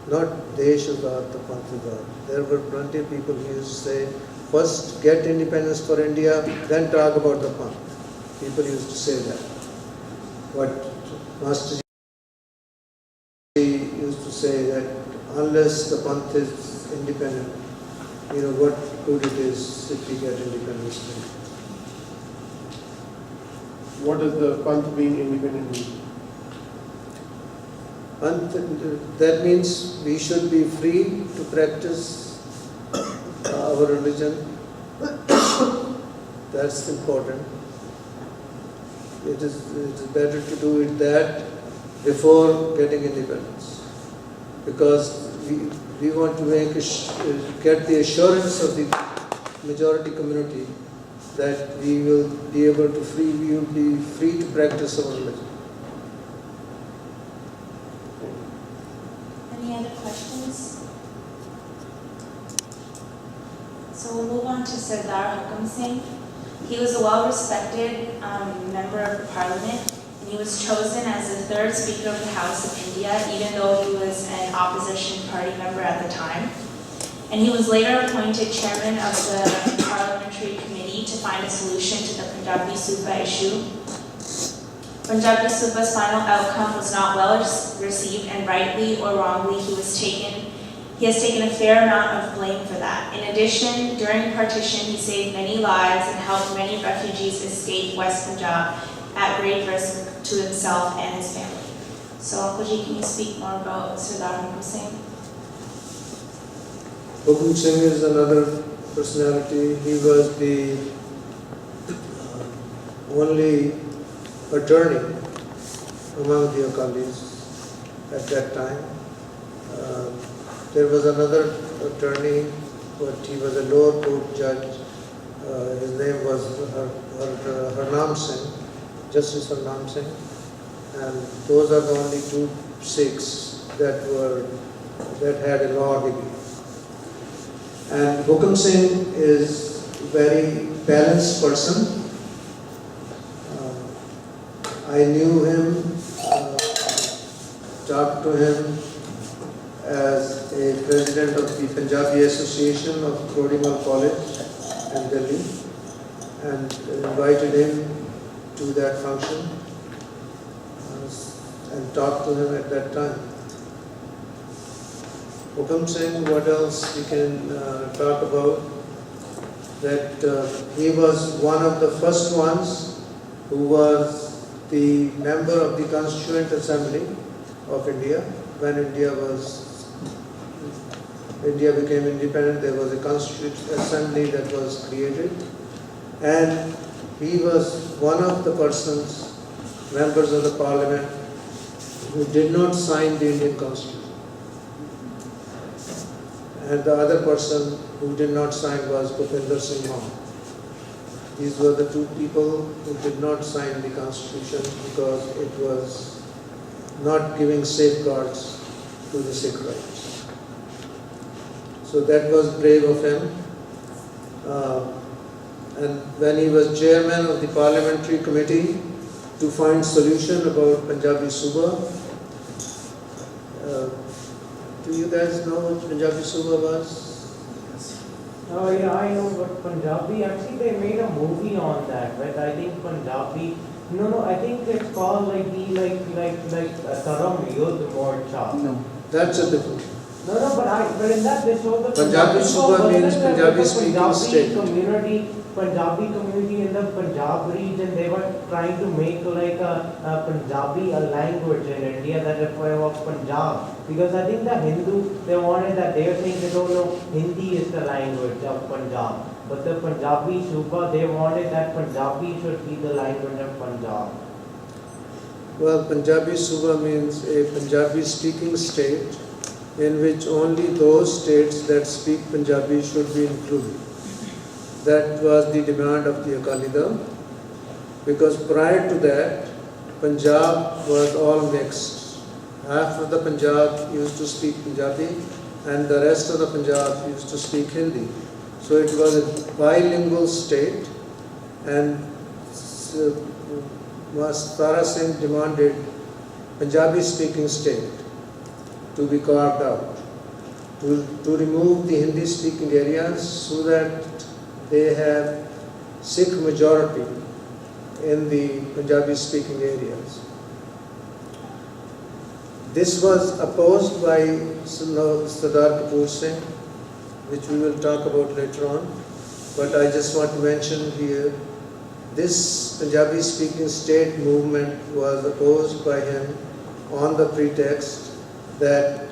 B: Not Desh Azad ta Panth Azad. There were plenty of people who used to say, first get independence for India, then talk about the Panth. People used to say that. But Master Ji used to say that unless the Panth is independent, what good it is if we get independence.
C: What does the Panth being independent mean?
B: Panth, that means we should be free to practice our religion. That's important. It is better to do it that before getting independence, because we want to get the assurance of the majority community that we will be free to practice our religion.
A: Any other questions? So we'll move on to Sardar Hukam Singh. He was a well-respected member of Parliament, and he was chosen as the third Speaker of the House of India, even though he was an opposition party member at the time. And he was later appointed chairman of the parliamentary committee to find a solution to the Punjabi Suba issue. Punjabi Suba's final outcome was not well received, and rightly or wrongly, he has taken a fair amount of blame for that. In addition, during partition, he saved many lives and helped many refugees escape West Punjab at great risk to himself and his family. So, Uncle Ji, can you speak more about Sardar Hukam Singh?
B: Hukum Singh is another personality. He was the only attorney among the Akalis at that time. There was another attorney, but he was a lower court judge. His name was Harnam Singh, Justice Harnam Singh, and those are the only two Sikhs that had a law degree. And Hukum Singh is a very balanced person. I knew him, talked to him as a president of the Punjabi Association of Krodimal College in Delhi, and invited him to that function and talked to him at that time. Hukum Singh, what else we can talk about? That he was one of the first ones who was the member of the Constituent Assembly of India. When India became independent, there was a Constituent Assembly that was created, and he was one of the persons, members of the Parliament, who did not sign the Indian Constitution. And the other person who did not sign was Bhupinder Singh Mann. These were the two people who did not sign the Constitution because it was not giving safeguards to the Sikh rights. So that was brave of him. And when he was chairman of the parliamentary committee to find solution about Punjabi Suba, do you guys know what Punjabi Suba was?
D: Oh yeah, I know, but Punjabi, actually they made a movie on that, right? I think Punjabi, no, I think it's called like Taram Yudh Morcha.
H: No.
B: That's a different.
D: No, but in that they showed the
B: Punjabi Suba means Punjabi speaking state.
D: Punjabi community in the Punjab region, they were trying to make like a Punjabi a language in India that is of Punjab. Because I think the Hindu, they wanted that, they were saying they don't know Hindi is the language of Punjab. But the Punjabi Suba, they wanted that Punjabi should be the language of Punjab.
B: Well, Punjabi Suba means a Punjabi speaking state in which only those states that speak Punjabi should be included. That was the demand of the Akali Dal, because prior to that, Punjab was all mixed. Half of the Punjab used to speak Punjabi and the rest of the Punjab used to speak Hindi. So it was a bilingual state, and Tara Singh demanded Punjabi speaking state to be carved out, to remove the Hindi speaking areas so that they have Sikh majority in the Punjabi speaking areas. This was opposed by Sardar Kaur Singh, which we will talk about later on, but I just want to mention here, this Punjabi speaking state movement was opposed by him on the pretext that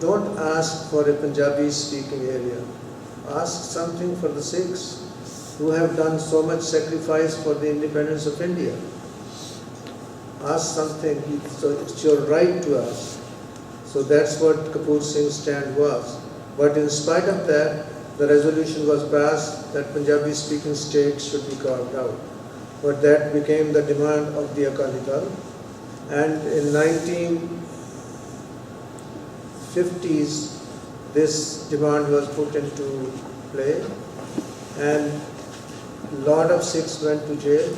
B: don't ask for a Punjabi speaking area. Ask something for the Sikhs who have done so much sacrifice for the independence of India. Ask something, so it's your right to ask. So that's what Kapoor Singh's stand was. But in spite of that, the resolution was passed that Punjabi speaking states should be carved out. But that became the demand of the Akali Dal. And in 1950s, this demand was put into play, and a lot of Sikhs went to jail.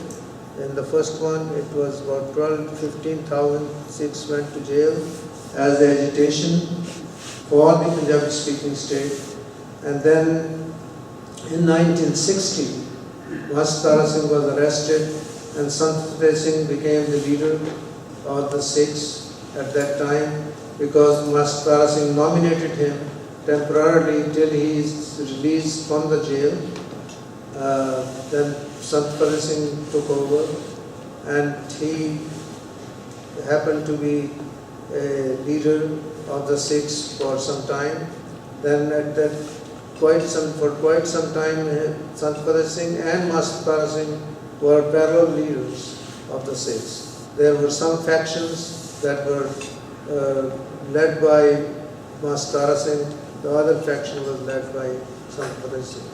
B: In the first one, it was about 12,000 to 15,000 Sikhs went to jail as agitation for the Punjabi speaking state. And then in 1960, Tara Singh was arrested, and Sant Singh became the leader of the Sikhs at that time, because Tara Singh nominated him temporarily till he is released from the jail. Then Sant Singh took over, and he happened to be a leader of the Sikhs for some time. Then for quite some time, Sant Fateh Singh and Master Tara Singh were parallel leaders of the Sikhs. There were some factions that were led by Master Tara Singh. The other faction was led by Sant Fateh Singh.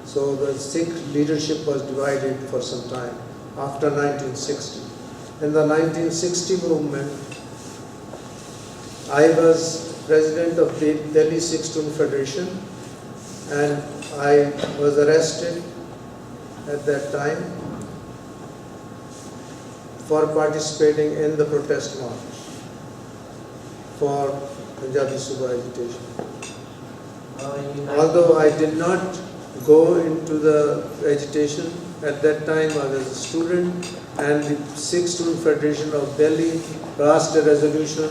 B: So the Sikh leadership was divided for some time after 1960. In the 1960 movement, I was president of the Delhi Sikh Student Federation, and I was arrested at that time for participating in the protest march for Punjabi Suba agitation. Although I did not go into the agitation, at that time I was a student, and the Sikh Student Federation of Delhi passed a resolution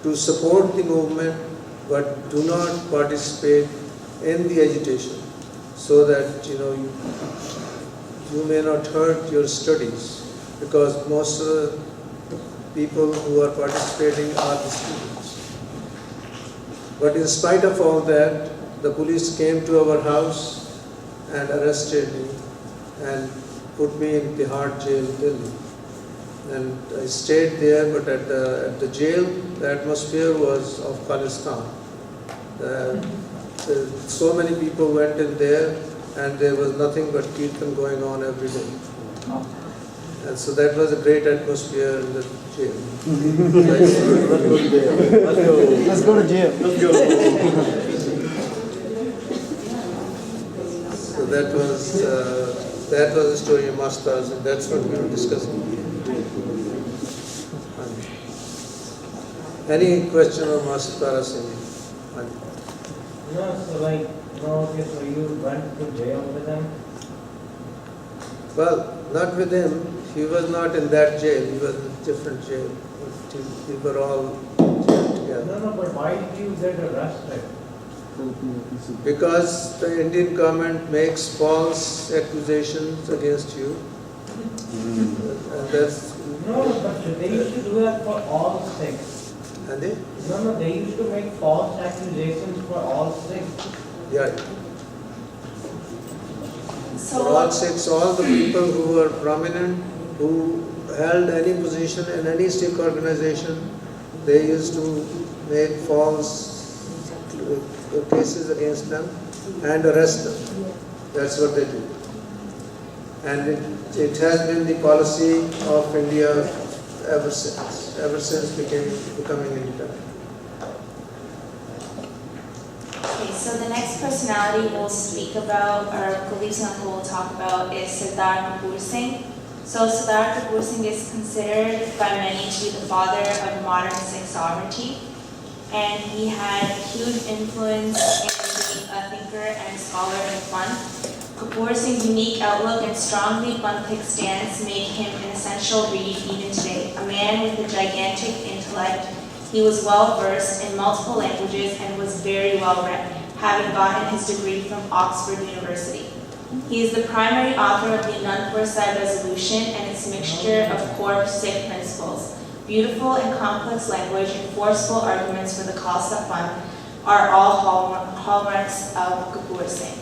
B: to support the movement but do not participate in the agitation, so that you may not hurt your studies, because most of the people who are participating are the students. But in spite of all that, the police came to our house and arrested me and put me in Tihar jail, Delhi. And I stayed there, but at the jail, the atmosphere was of Khalistan. So many people went in there, and there was nothing but kirtan going on every day. And so that was a great atmosphere in the jail.
H: Let's go to jail.
B: So that was the story of Masters, and that's what we were discussing. Any question on Master Tara Singh?
D: No, so okay, so you went to jail with him?
B: Well, not with him. He was not in that jail. He was in a different jail. We were all jailed together.
D: No, but why did you get arrested?
B: Because the Indian government makes false accusations against you. And that's...
D: No, but they used to do that for all Sikhs.
B: And they?
D: No, they used to make false accusations for all Sikhs.
B: Yeah.
A: So
B: For all Sikhs, all the people who were prominent, who held any position in any Sikh organization, they used to make false cases against them and arrest them. That's what they do. And it has been the policy of India ever since becoming independent.
A: Okay, so the next personality we'll speak about, or Kuldeep Singh will talk about, is Sardar Kapoor Singh. So Sardar Kapoor Singh is considered by many to be the father of modern Sikh sovereignty, and he had huge influence in being a thinker and scholar in Panth. Kapoor Singh's unique outlook and strongly Panthic stance made him an essential read even today. A man with a gigantic intellect, he was well versed in multiple languages and was very well read, having gotten his degree from Oxford University. He is the primary author of the Anandpur Sahib Resolution and its mixture of core Sikh principles. Beautiful and complex language and forceful arguments for the Khalsa Panth are all hallmarks of Kapoor Singh.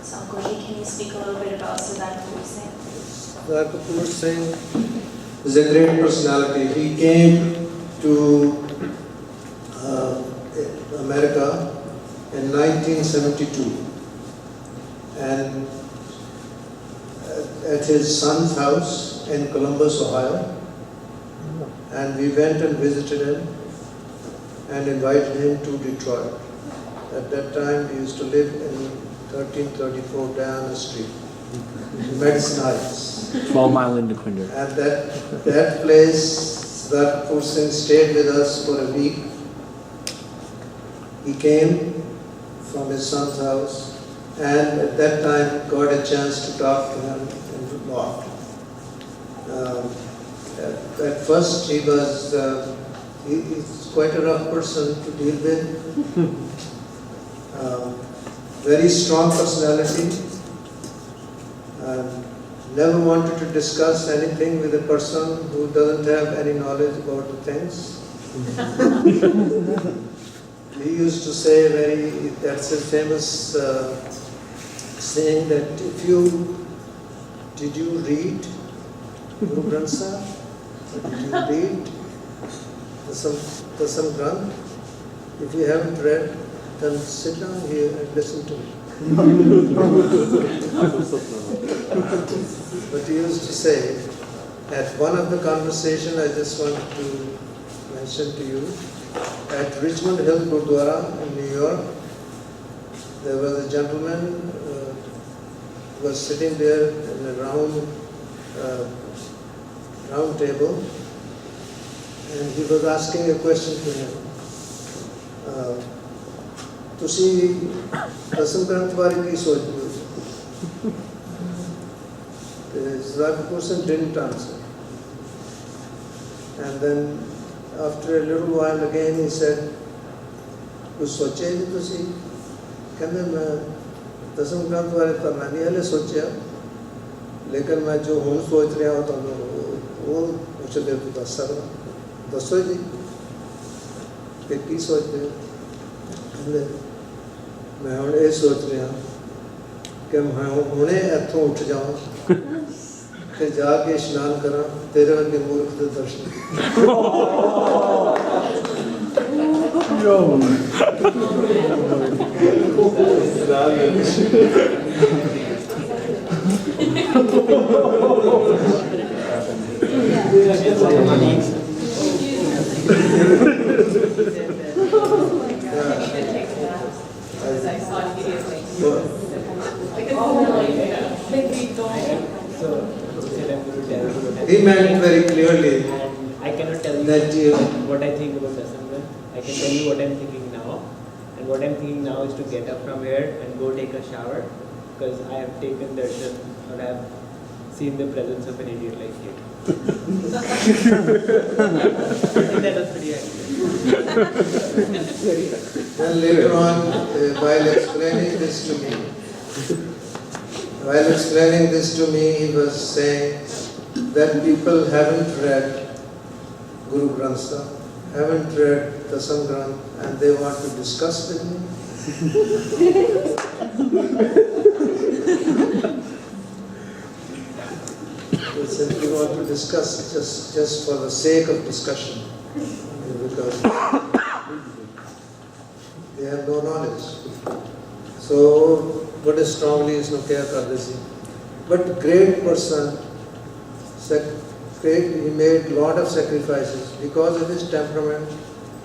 A: So, Uncle Ji, can you speak a little bit about Sardar Kapoor Singh?
B: Sardar Kapoor Singh is a great personality. He came to America in 1972, and at his son's house in Columbus, Ohio, and we went and visited him and invited him to Detroit. At that time, we used to live in 1334 Diana Street, Medicine Heights.
F: 12 Mile into Quinder.
B: And that place, Sardar Kapoor Singh stayed with us for a week. He came from his son's house, and at that time got a chance to talk to him and lot. At first he was, he's quite a rough person to deal with. Very strong personality. Never wanted to discuss anything with a person who doesn't have any knowledge about the things. He used to say that's a famous saying that did you read Guru Granth Sahib? Did you read Dasam Granth? If you haven't read, then sit down here and listen to me. But he used to say, at one of the conversation I just want to mention to you, at Richmond Hill Gurdwara in New York, there was a gentleman who was sitting there in a round table, and he was asking a question to him. ਤੁਸੀਂ ਦਸਮ ਗ੍ਰੰਥ ਬਾਰੇ ਕੀ ਸੋਚਦੇ ਹੋ? The person didn't answer. And then after a little while again he said, ਕੁਝ ਸੋਚਿਆ ਜੀ ਤੁਸੀਂ? ਕਹਿੰਦੇ ਮੈਂ ਦਸਮ ਗ੍ਰੰਥ ਬਾਰੇ ਤਾਂ ਮੈਂ ਨਹੀਂ ਹਲੇ ਸੋਚਿਆ, ਲੇਕਿਨ ਮੈਂ ਜੋ ਹੁਣ ਸੋਚ ਰਿਹਾ ਹਾਂ ਤੁਹਾਨੂੰ ਉਹ ਪੁੱਛਦੇ ਹੋ ਦੱਸ ਸਕਦਾ? ਦੱਸੋ ਜੀ ਕਿ ਕੀ ਸੋਚਦੇ ਹੋ? ਕਹਿੰਦੇ ਮੈਂ ਹੁਣ ਇਹ ਸੋਚ ਰਿਹਾ ਕਿ ਮੈਂ ਹੁਣੇ ਇੱਥੋਂ ਉੱਠ ਜਾਵਾਂ ਤੇ ਜਾ ਕੇ ਇਸ਼ਨਾਨ ਕਰਾਂ, ਤੇਰੇ ਵਰਗੇ ਮੂਰਖ ਦੇ ਦਰਸ਼ਨ He meant very clearly.
G: I cannot tell you
B: that
G: what I think about Dasam. I can tell you what I'm thinking now. And what I'm thinking now is to get up from here and go take a shower, because I have taken darshan or I have seen the presence of an idiot like you. I think that was pretty accurate.
B: Then later on, while explaining this to me, he was saying that people haven't read Guru Granth Sahib, haven't read Dasam Granth, and they want to discuss with me. They simply want to discuss just for the sake of discussion, because they have no knowledge. So, what is strongly is no care karte si. But great person, he made lot of sacrifices. Because of his temperament,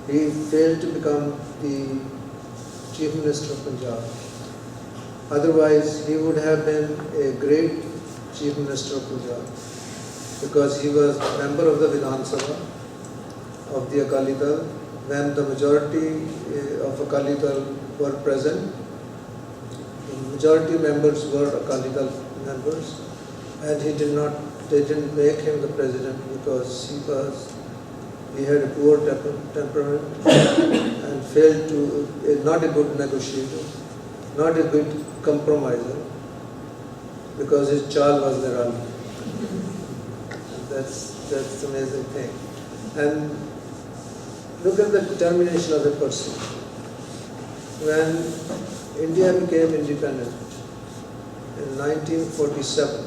B: he failed to become the Chief Minister of Punjab. Otherwise, he would have been a great Chief Minister of Punjab, because he was a member of the Vidhan Sabha of the Akali Dal. When the majority of Akali Dal were present, the majority members were Akali Dal members, and they didn't make him the president because he had a poor temperament and failed to, not a good negotiator, not a good compromiser, because his child was their army. That's the amazing thing. And look at the determination of the person. When India became independent in 1947,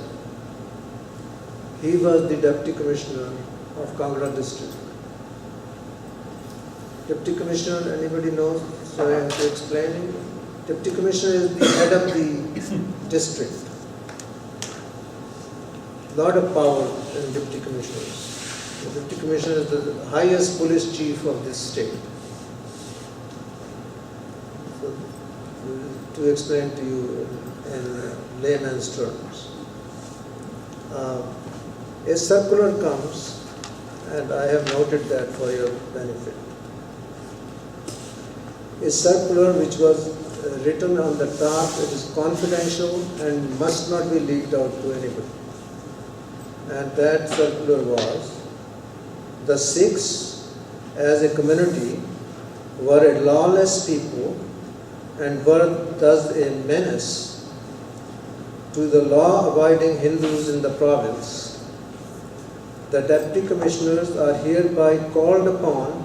B: he was the Deputy Commissioner of Kangra district. Deputy Commissioner, anybody knows? So I have to explain it. Deputy Commissioner is the head of the district. Lot of power in Deputy Commissioners. The Deputy Commissioner is the highest police chief of this state. So, to explain to you in layman's terms. A circular comes, and I have noted that for your benefit. A circular which was written on the top, it is confidential and must not be leaked out to anybody. And that circular was, the Sikhs as a community were a lawless people and were thus a menace to the law-abiding Hindus in the province. The deputy commissioners are hereby called upon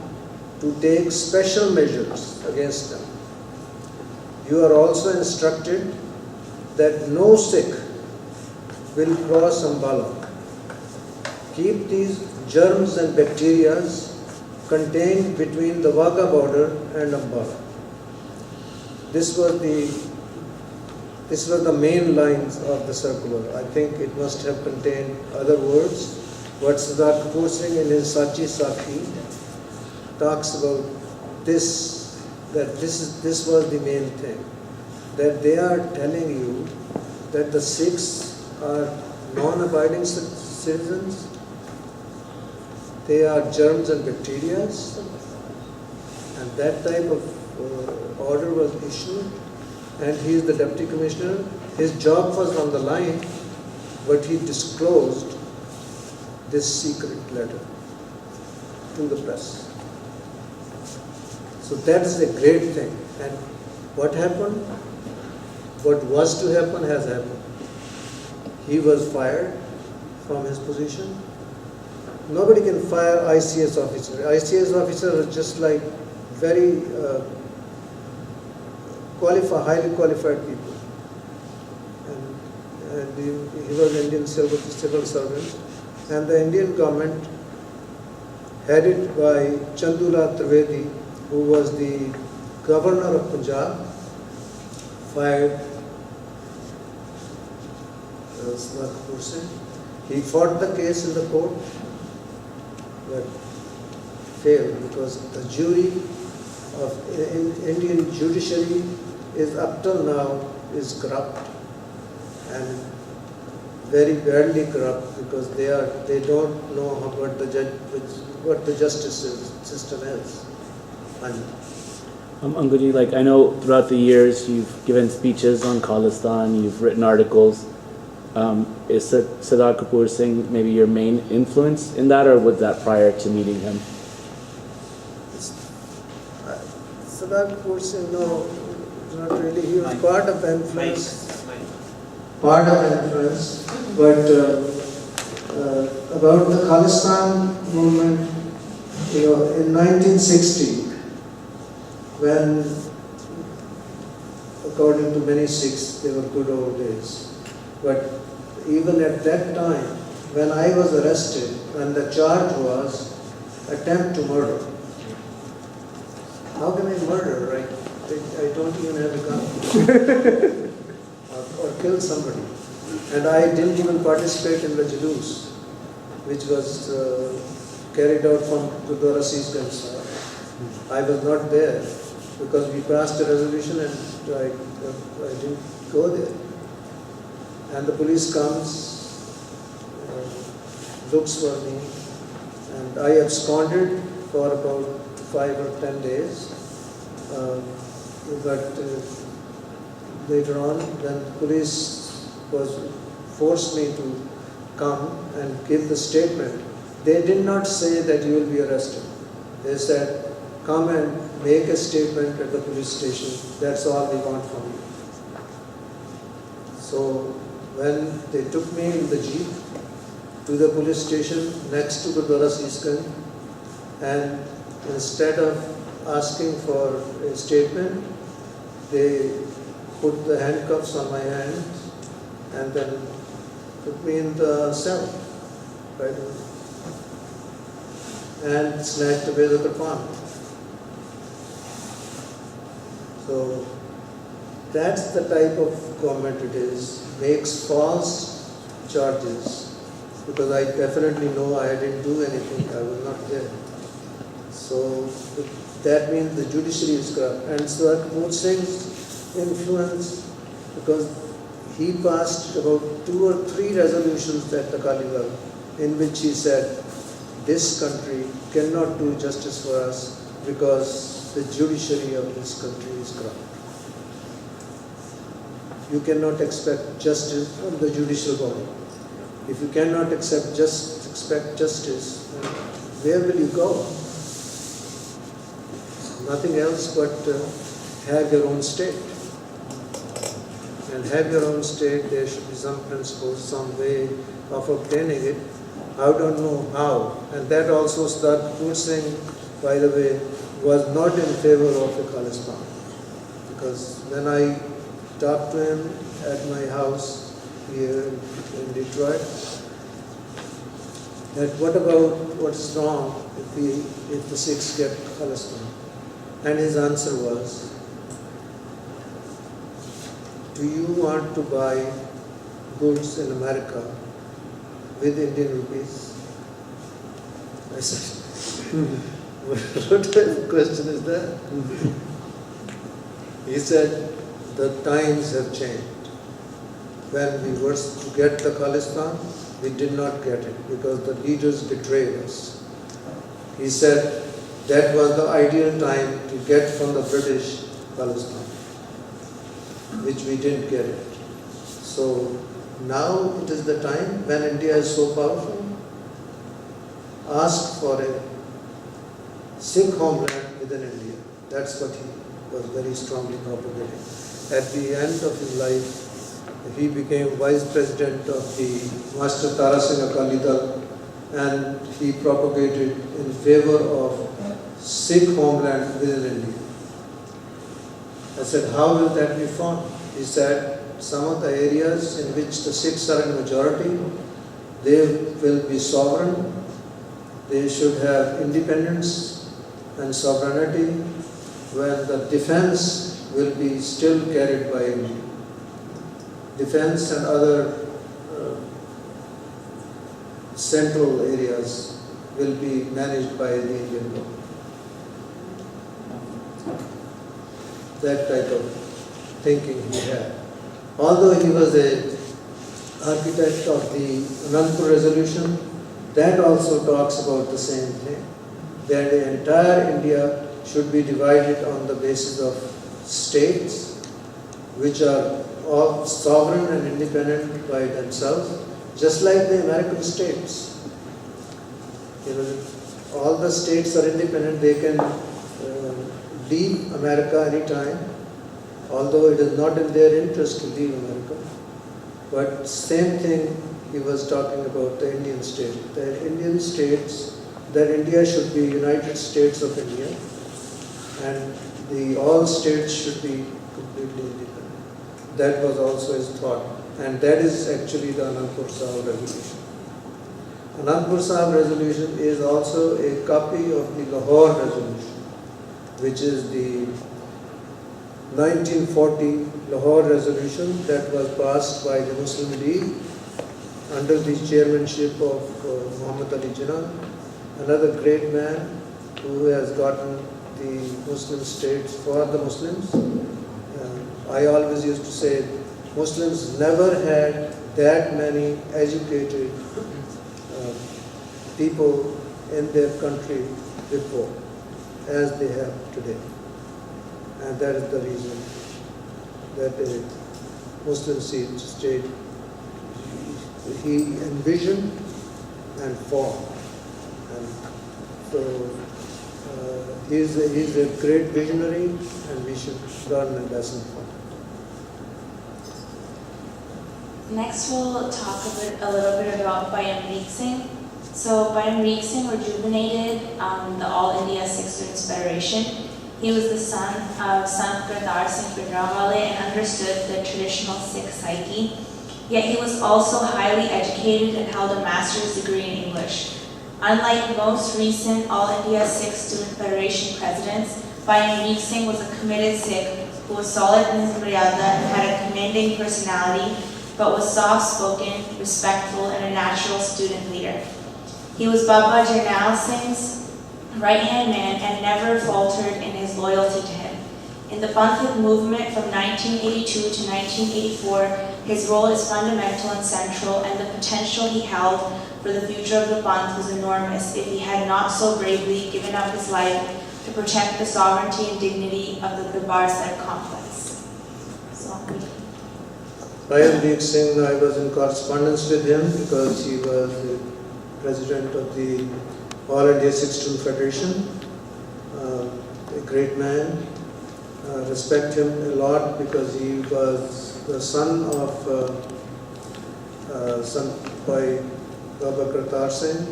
B: to take special measures against them. You are also instructed that no Sikh will cross Ambala. Keep these germs and bacteria contained between the Wagah border and Ambala. This was the main lines of the circular. I think it must have contained other words, but Sardar Kapoor Singh in his Sachi Sakhi talks about this, that this was the main thing, that they are telling you that the Sikhs are non-abiding citizens, they are germs and bacteria, and that type of order was issued, and he is the deputy commissioner. His job was on the line, but he disclosed this secret letter to the press. So that is a great thing. And what happened? What was to happen has happened. He was fired from his position. Nobody can fire ICS officer. ICS officers are just like very highly qualified people. And he was Indian civil servant. And the Indian government, headed by Chandula Trivedi, who was the governor of Punjab, fired Sardar Kapoor Singh. He fought the case in the court, but failed because the jury of Indian judiciary is up till now is corrupt and very badly corrupt because they don't know what the justice system is.
F: Ankuji, like I know throughout the years you've given speeches on Khalistan, you've written articles. Is Sardar Kapoor Singh maybe your main influence in that, or was that prior to meeting him?
B: Sardar Kapoor Singh, no, not really. He was part of the influence. Part of the influence, but about the Khalistan movement, in 1960, when, according to many Sikhs, they were good old days. But even at that time, when I was arrested, and the charge was attempt to murder. How can I murder, right? I don't even have a gun. or kill somebody. And I didn't even participate in the Jalus, which was carried out from Gurdwara Singh. I was not there because we passed a resolution and I didn't go there. And the police comes, looks for me, and I absconded for about 5 or 10 days. But later on, when police forced me to come and give the statement, they did not say that you will be arrested. They said, come and make a statement at the police station. That's all we want from you. So when they took me in the jeep to the police station next to Gurdwara Singh, and instead of asking for a statement, they put the handcuffs on my hands and then put me in the cell, right, and snatched away the Qur'an. So that's the type of government it is. Makes false charges, because I definitely know I didn't do anything, I was not there. So that means the judiciary is corrupt. And Sardar Kapoor Singh's influence, because he passed about 2 or 3 resolutions at the Kaligal, in which he said, this country cannot do justice for us because the judiciary of this country is corrupt. You cannot expect justice from the judicial body. If you cannot expect justice, where will you go? Nothing else but have your own state. And have your own state, there should be some principle, some way of obtaining it. I don't know how. And that also Sardar Kapoor Singh, by the way, was not in favor of a Khalistan. Because when I talked to him at my house here in Detroit, that what about what's wrong if the Sikhs get Khalistan? And his answer was, do you want to buy goods in America with Indian rupees? I said, what type of question is that? He said, the times have changed. When we were to get the Khalistan, we did not get it because the leaders betrayed us. He said that was the ideal time to get from the British Khalistan, which we didn't get it. So now it is the time when India is so powerful. Ask for a Sikh homeland within India. That's what he was very strongly propagating. At the end of his life, he became vice president of the Master Tara Singh Akali Dal, and he propagated in favor of Sikh homeland within India. I said, how will that be formed? He said, some of the areas in which the Sikhs are in majority, they will be sovereign, they should have independence and sovereignty, when the defense will be still carried by India. Defense and other central areas will be managed by the Indian government. That type of thinking he had. Although he was an architect of the Anandpur resolution, that also talks about the same thing, that the entire India should be divided on the basis of states, which are all sovereign and independent by themselves, just like the American states. All the states are independent, they can leave America anytime, although it is not in their interest to leave America. But same thing he was talking about the Indian state. The Indian states, that India should be United States of India, and all states should be completely independent. That was also his thought, and that is actually the Anandpur Sahib resolution. Anandpur Sahib resolution is also a copy of the Lahore resolution, which is the 1940 Lahore resolution that was passed by the Muslim League under the chairmanship of Muhammad Ali Jinnah, another great man who has gotten the Muslim states for the Muslims. I always used to say Muslims never had that many educated people in their country before as they have today. And that is the reason that a Muslim state he envisioned and formed. And so he's a great visionary, and we should learn a lesson from him.
A: Next, we'll talk a little bit about Bayam Singh. So Bayam Singh rejuvenated the All India Sikh Students Federation. He was the son of Sant Kartar Singh Bhindranwale and understood the traditional Sikh psyche. Yet he was also highly educated and held a master's degree in English. Unlike most recent All India Sikh Student Federation presidents, Bayam Singh was a committed Sikh who was solid in his maryada and had a commanding personality, but was soft-spoken, respectful, and a natural student leader. He was Baba Jarnail Singh's right-hand man and never faltered in his loyalty to him. In the Panth movement from 1982 to 1984, his role is fundamental and central, and the potential he held for the future of the Panth was enormous if he had not so bravely given up his life to protect the sovereignty and dignity of the Darbar Sahib complex.
B: Bayam Singh, I was in correspondence with him because he was the president of the All India Sikh Student Federation, a great man. Respect him a lot because he was the son of Baba Kartar Singh,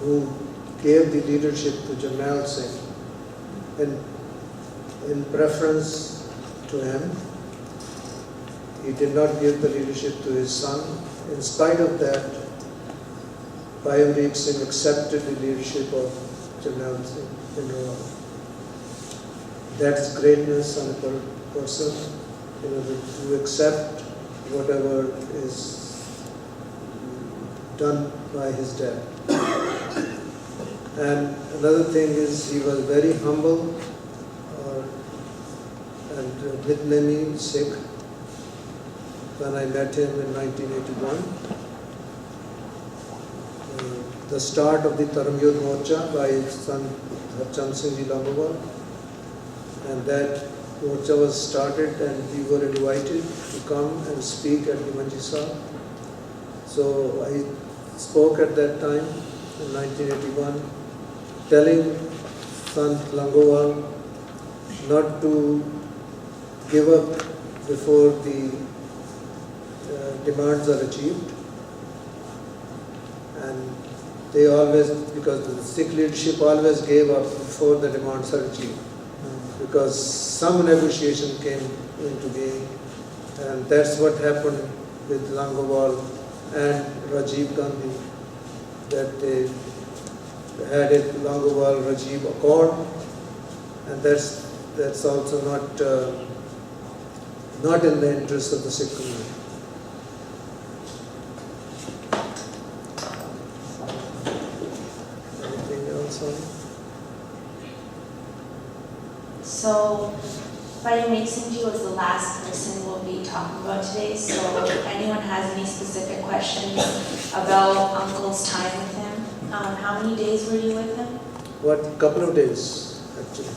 B: who gave the leadership to Jarnail Singh in preference to him. He did not give the leadership to his son. In spite of that, Bhai Singh accepted the leadership of Jarnail Singh Bhindranwale. That's greatness on a person, to accept whatever is done by his dad. And another thing is he was very humble and Vietnamese Sikh. When I met him in 1981, the start of the Dharamyudh Morcha by his son Harchand Singh Ji Lambawal, and that Morcha was started and we were invited to come and speak at the Manji Sahib. So I spoke at that time in 1981, telling Sant Langowal not to give up before the demands are achieved. And they always, because the Sikh leadership always gave up before the demands are achieved. Because some negotiation came into being, and that's what happened with Langowal and Rajiv Gandhi, that they had a Langowal-Rajiv accord, and that's also not in the interest of the Sikh community. Anything else on?
A: So, Bhai Singh Ji was the last person we'll be talking about today, so if anyone has any specific questions about Uncle's time with him, how many days were you with him?
B: Couple of days, actually.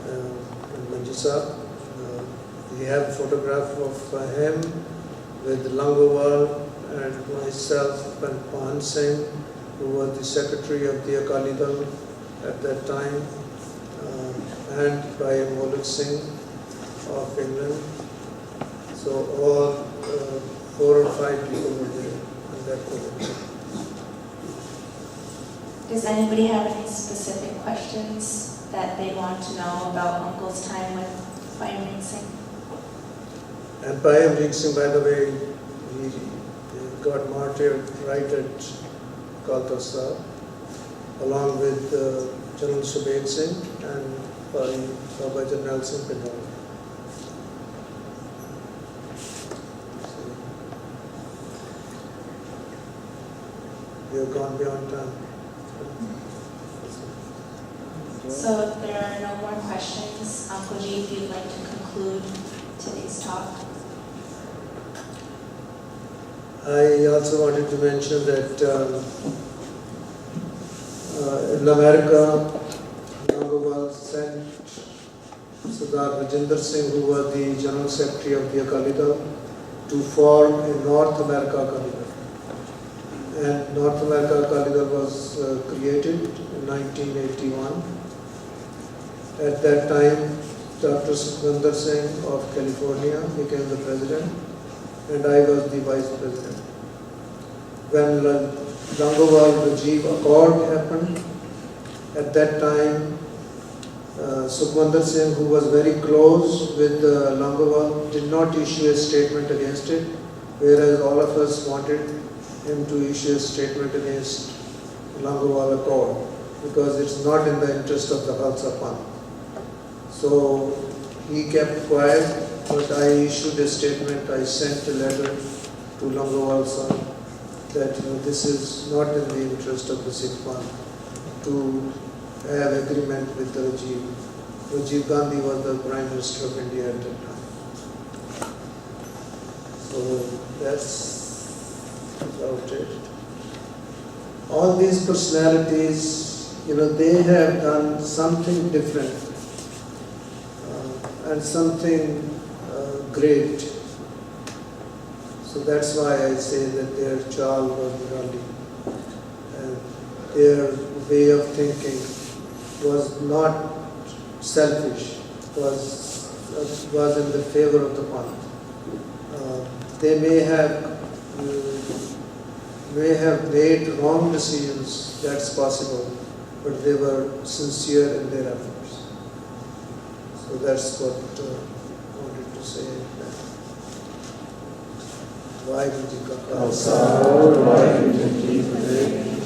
B: In Manji Sahib, we have a photograph of him with Langowal and myself and Panth Singh, who was the secretary of the Akali Dal at that time, and by Moluk Singh of England. So all 4 or 5 people were there in that photograph.
A: Does anybody have any specific questions that they want to know about Uncle's time with Bhai Singh?
B: And Bhai Singh, by the way, he got martyred right at Kaltar Sahib, along with General Subedh Singh and Baba Jarnail Singh Bhindranwale. We have gone beyond time.
A: So if there are no more questions, Uncle Ji, if you'd like to conclude today's talk.
B: I also wanted to mention that in America, Langowal sent Sardar Rajinder Singh, who was the General Secretary of the Akali Dal, to form a North America Akali Dal. And North America Akali Dal was created in 1981. At that time, Dr. Sukhwinder Singh of California became the president, and I was the vice president. When Langowal-Rajiv Accord happened, at that time, Sukhwinder Singh, who was very close with Langowal, did not issue a statement against it, whereas all of us wanted him to issue a statement against Langowal Accord, because it's not in the interest of the Khalsa Panth. So he kept quiet, but I issued a statement. I sent a letter to Langowal son that this is not in the interest of the Sikh Panth to have agreement with the regime. Rajiv Gandhi was the Prime Minister of India at that time. So that's about it. All these personalities, they have done something different and something great. So that's why I say that their chal was Nirali, and their way of thinking was not selfish, was in the favor of the Panth. They may have made wrong decisions, that's possible, but they were sincere in their efforts. So that's what I wanted to say. Why did you come?
C: Waਹਿਗੁਰੂ ਜੀ ਕਾ ਖਾਲਸਾ ਵਾਹਿਗੁਰੂ ਜੀ ਕੀ ਫਤਿਹ।